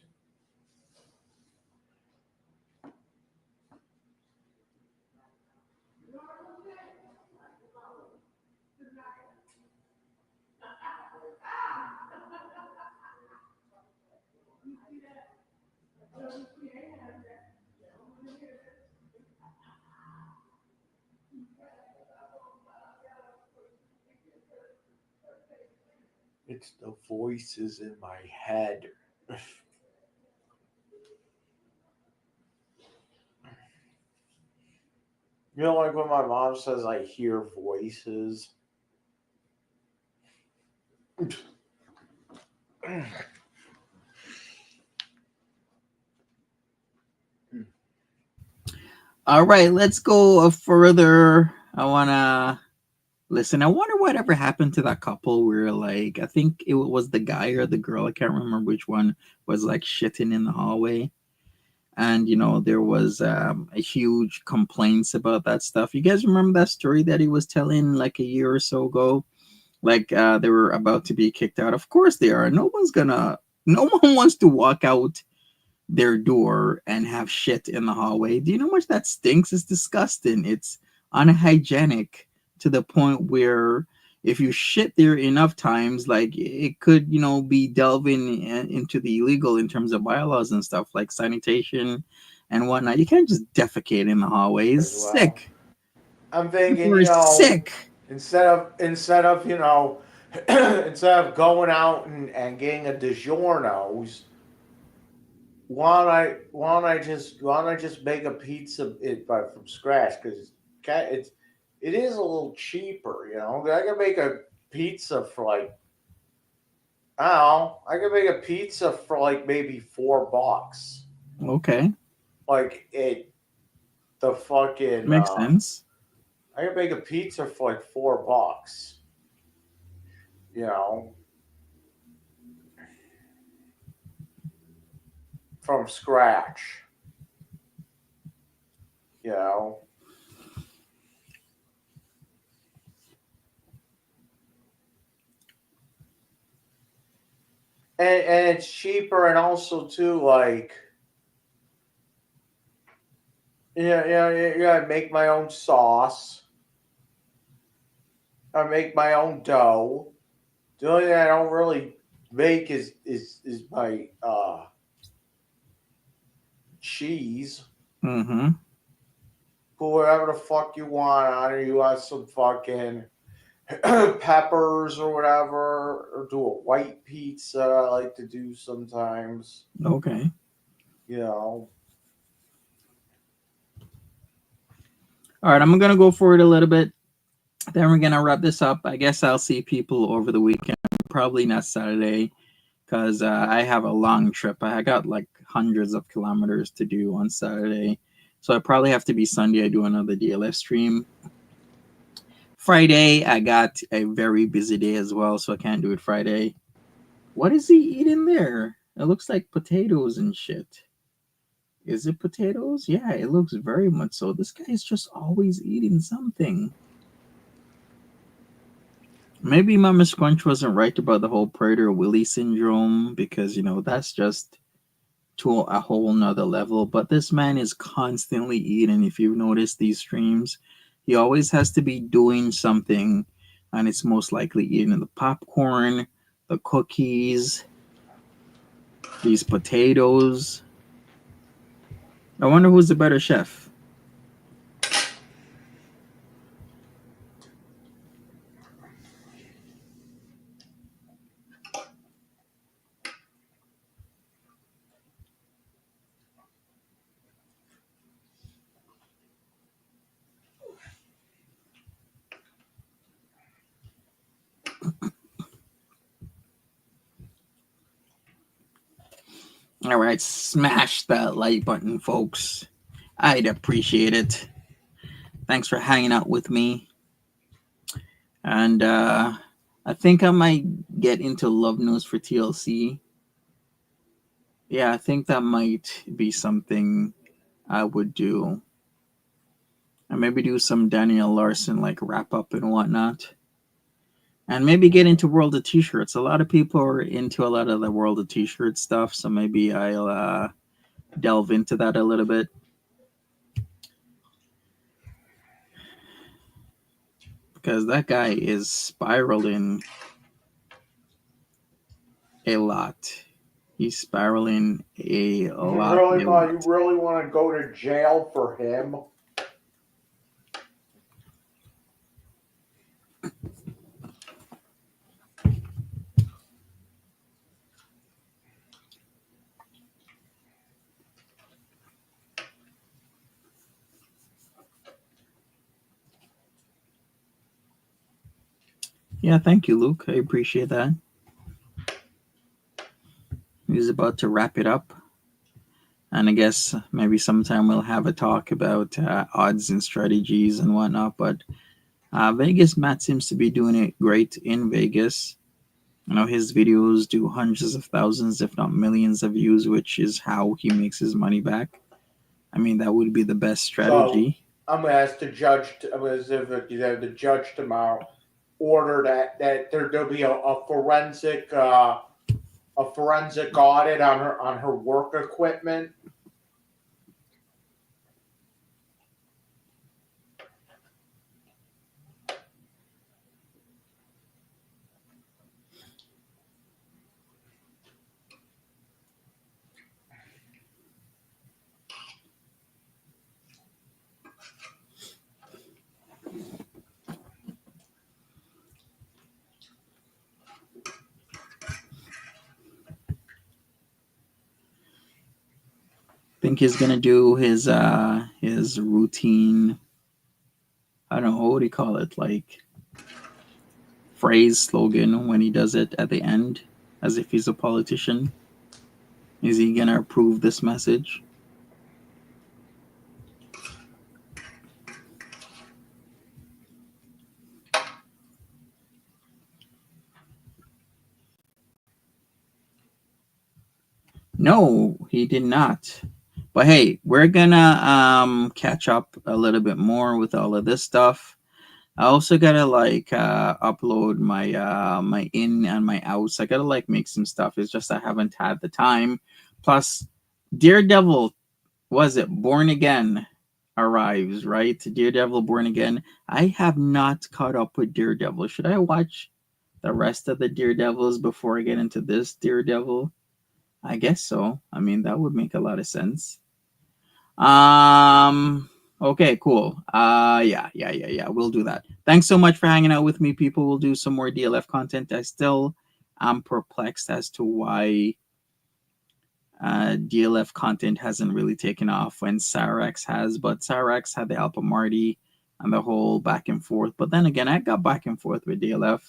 Speaker 5: It's the voices in my head. You know, like when my mom says I hear voices.
Speaker 7: All right, let's go further. I wanna listen. I wonder whatever happened to that couple where, like, I think it was the guy or the girl. I can't remember which one was like shitting in the hallway, and there was a huge complaints about that stuff. You guys remember that story that he was telling like a year or so ago? Like they were about to be kicked out. Of course they are. No one wants to walk out their door and have shit in the hallway. Do you know how much that stinks? It's disgusting. It's unhygienic to the point where if you shit there enough times, like it could, be delving into the illegal in terms of bylaws and stuff like sanitation and whatnot. You can't just defecate in the hallways.
Speaker 5: As well.
Speaker 7: Sick.
Speaker 5: I'm thinking,
Speaker 7: People are sick.
Speaker 5: instead of instead of going out and getting a DiGiorno's, why don't I just make a pizza from scratch, because it is a little cheaper, I can make a pizza for like, I don't know, I can make a pizza for like maybe $4.
Speaker 7: Okay.
Speaker 5: Like the fucking
Speaker 7: Makes sense.
Speaker 5: I can make a pizza for like $4. From scratch. And it's cheaper, and also too, like, you gotta make my own sauce. I make my own dough. The only thing I don't really make is my cheese.
Speaker 7: Mm-hmm.
Speaker 5: Put whatever the fuck you want on it. You want some fucking peppers or whatever, or do a white pizza. I like to do sometimes.
Speaker 7: Okay.
Speaker 5: All
Speaker 7: right, I'm gonna go forward a little bit. Then we're gonna wrap this up. I guess I'll see people over the weekend. Probably not Saturday, because I have a long trip. I got like hundreds of kilometers to do on Saturday, so I probably have to be Sunday. I do another DLF stream. Friday, I got a very busy day as well, so I can't do it Friday. What is he eating there? It looks like potatoes and shit. Is it potatoes? Yeah, it looks very much so. This guy is just always eating something. Maybe Mama Squunch wasn't right about the whole Prader-Willi syndrome, because, that's just to a whole nother level. But this man is constantly eating. If you've noticed these streams, he always has to be doing something, and it's most likely eating the popcorn, the cookies, these potatoes. I wonder who's the better chef. All right, smash that like button, folks. I'd appreciate it. Thanks for hanging out with me. And I think I might get into love news for TLC. Yeah, I think that might be something I would do. And maybe do some Daniel Larson like wrap up and whatnot. And maybe get into World of T-shirts. A lot of people are into a lot of the World of T-shirt stuff, so maybe I'll delve into that a little bit. Because that guy is spiraling a lot. He's spiraling a lot.
Speaker 5: You really want to go to jail for him?
Speaker 7: Yeah, thank you, Luke. I appreciate that. He's about to wrap it up. And I guess maybe sometime we'll have a talk about odds and strategies and whatnot. But Vegas, Matt seems to be doing it great in Vegas. You know, his videos do hundreds of thousands, if not millions of views, which is how he makes his money back. I mean, that would be the best strategy.
Speaker 5: So I'm going to ask the judge, the judge tomorrow order that there'll be a forensic audit on her work equipment.
Speaker 7: Think he's gonna do his routine. I don't know, what do you call it? Like phrase, slogan when he does it at the end, as if he's a politician. Is he gonna approve this message? No, he did not. But hey, we're gonna catch up a little bit more with all of this stuff. I also gotta like upload my my in and my outs. I gotta like make some stuff. It's just I haven't had the time. Plus, Daredevil, was it Born Again arrives, right? Daredevil Born Again. I have not caught up with Daredevil. Should I watch the rest of the Daredevils before I get into this Daredevil? I guess so. I mean, that would make a lot of sense. Okay, cool. Yeah. We'll do that. Thanks so much for hanging out with me, people. We'll do some more DLF content. I still am perplexed as to why DLF content hasn't really taken off when Cyrax has, but Cyrax had the Alpha Marty and the whole back and forth. But then again, I got back and forth with DLF.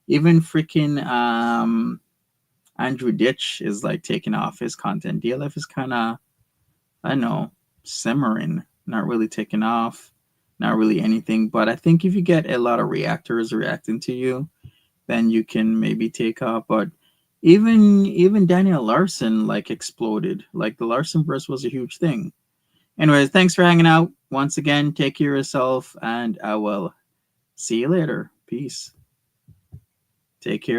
Speaker 7: Even freaking Andrew Ditch is like taking off his content. DLF is kind of, I don't know, simmering, not really taking off, not really anything. But I think if you get a lot of reactors reacting to you, then you can maybe take off. But even Daniel Larson like exploded. Like the Larson verse was a huge thing. Anyways, thanks for hanging out. Once again, take care of yourself, and I will see you later. Peace. Take care.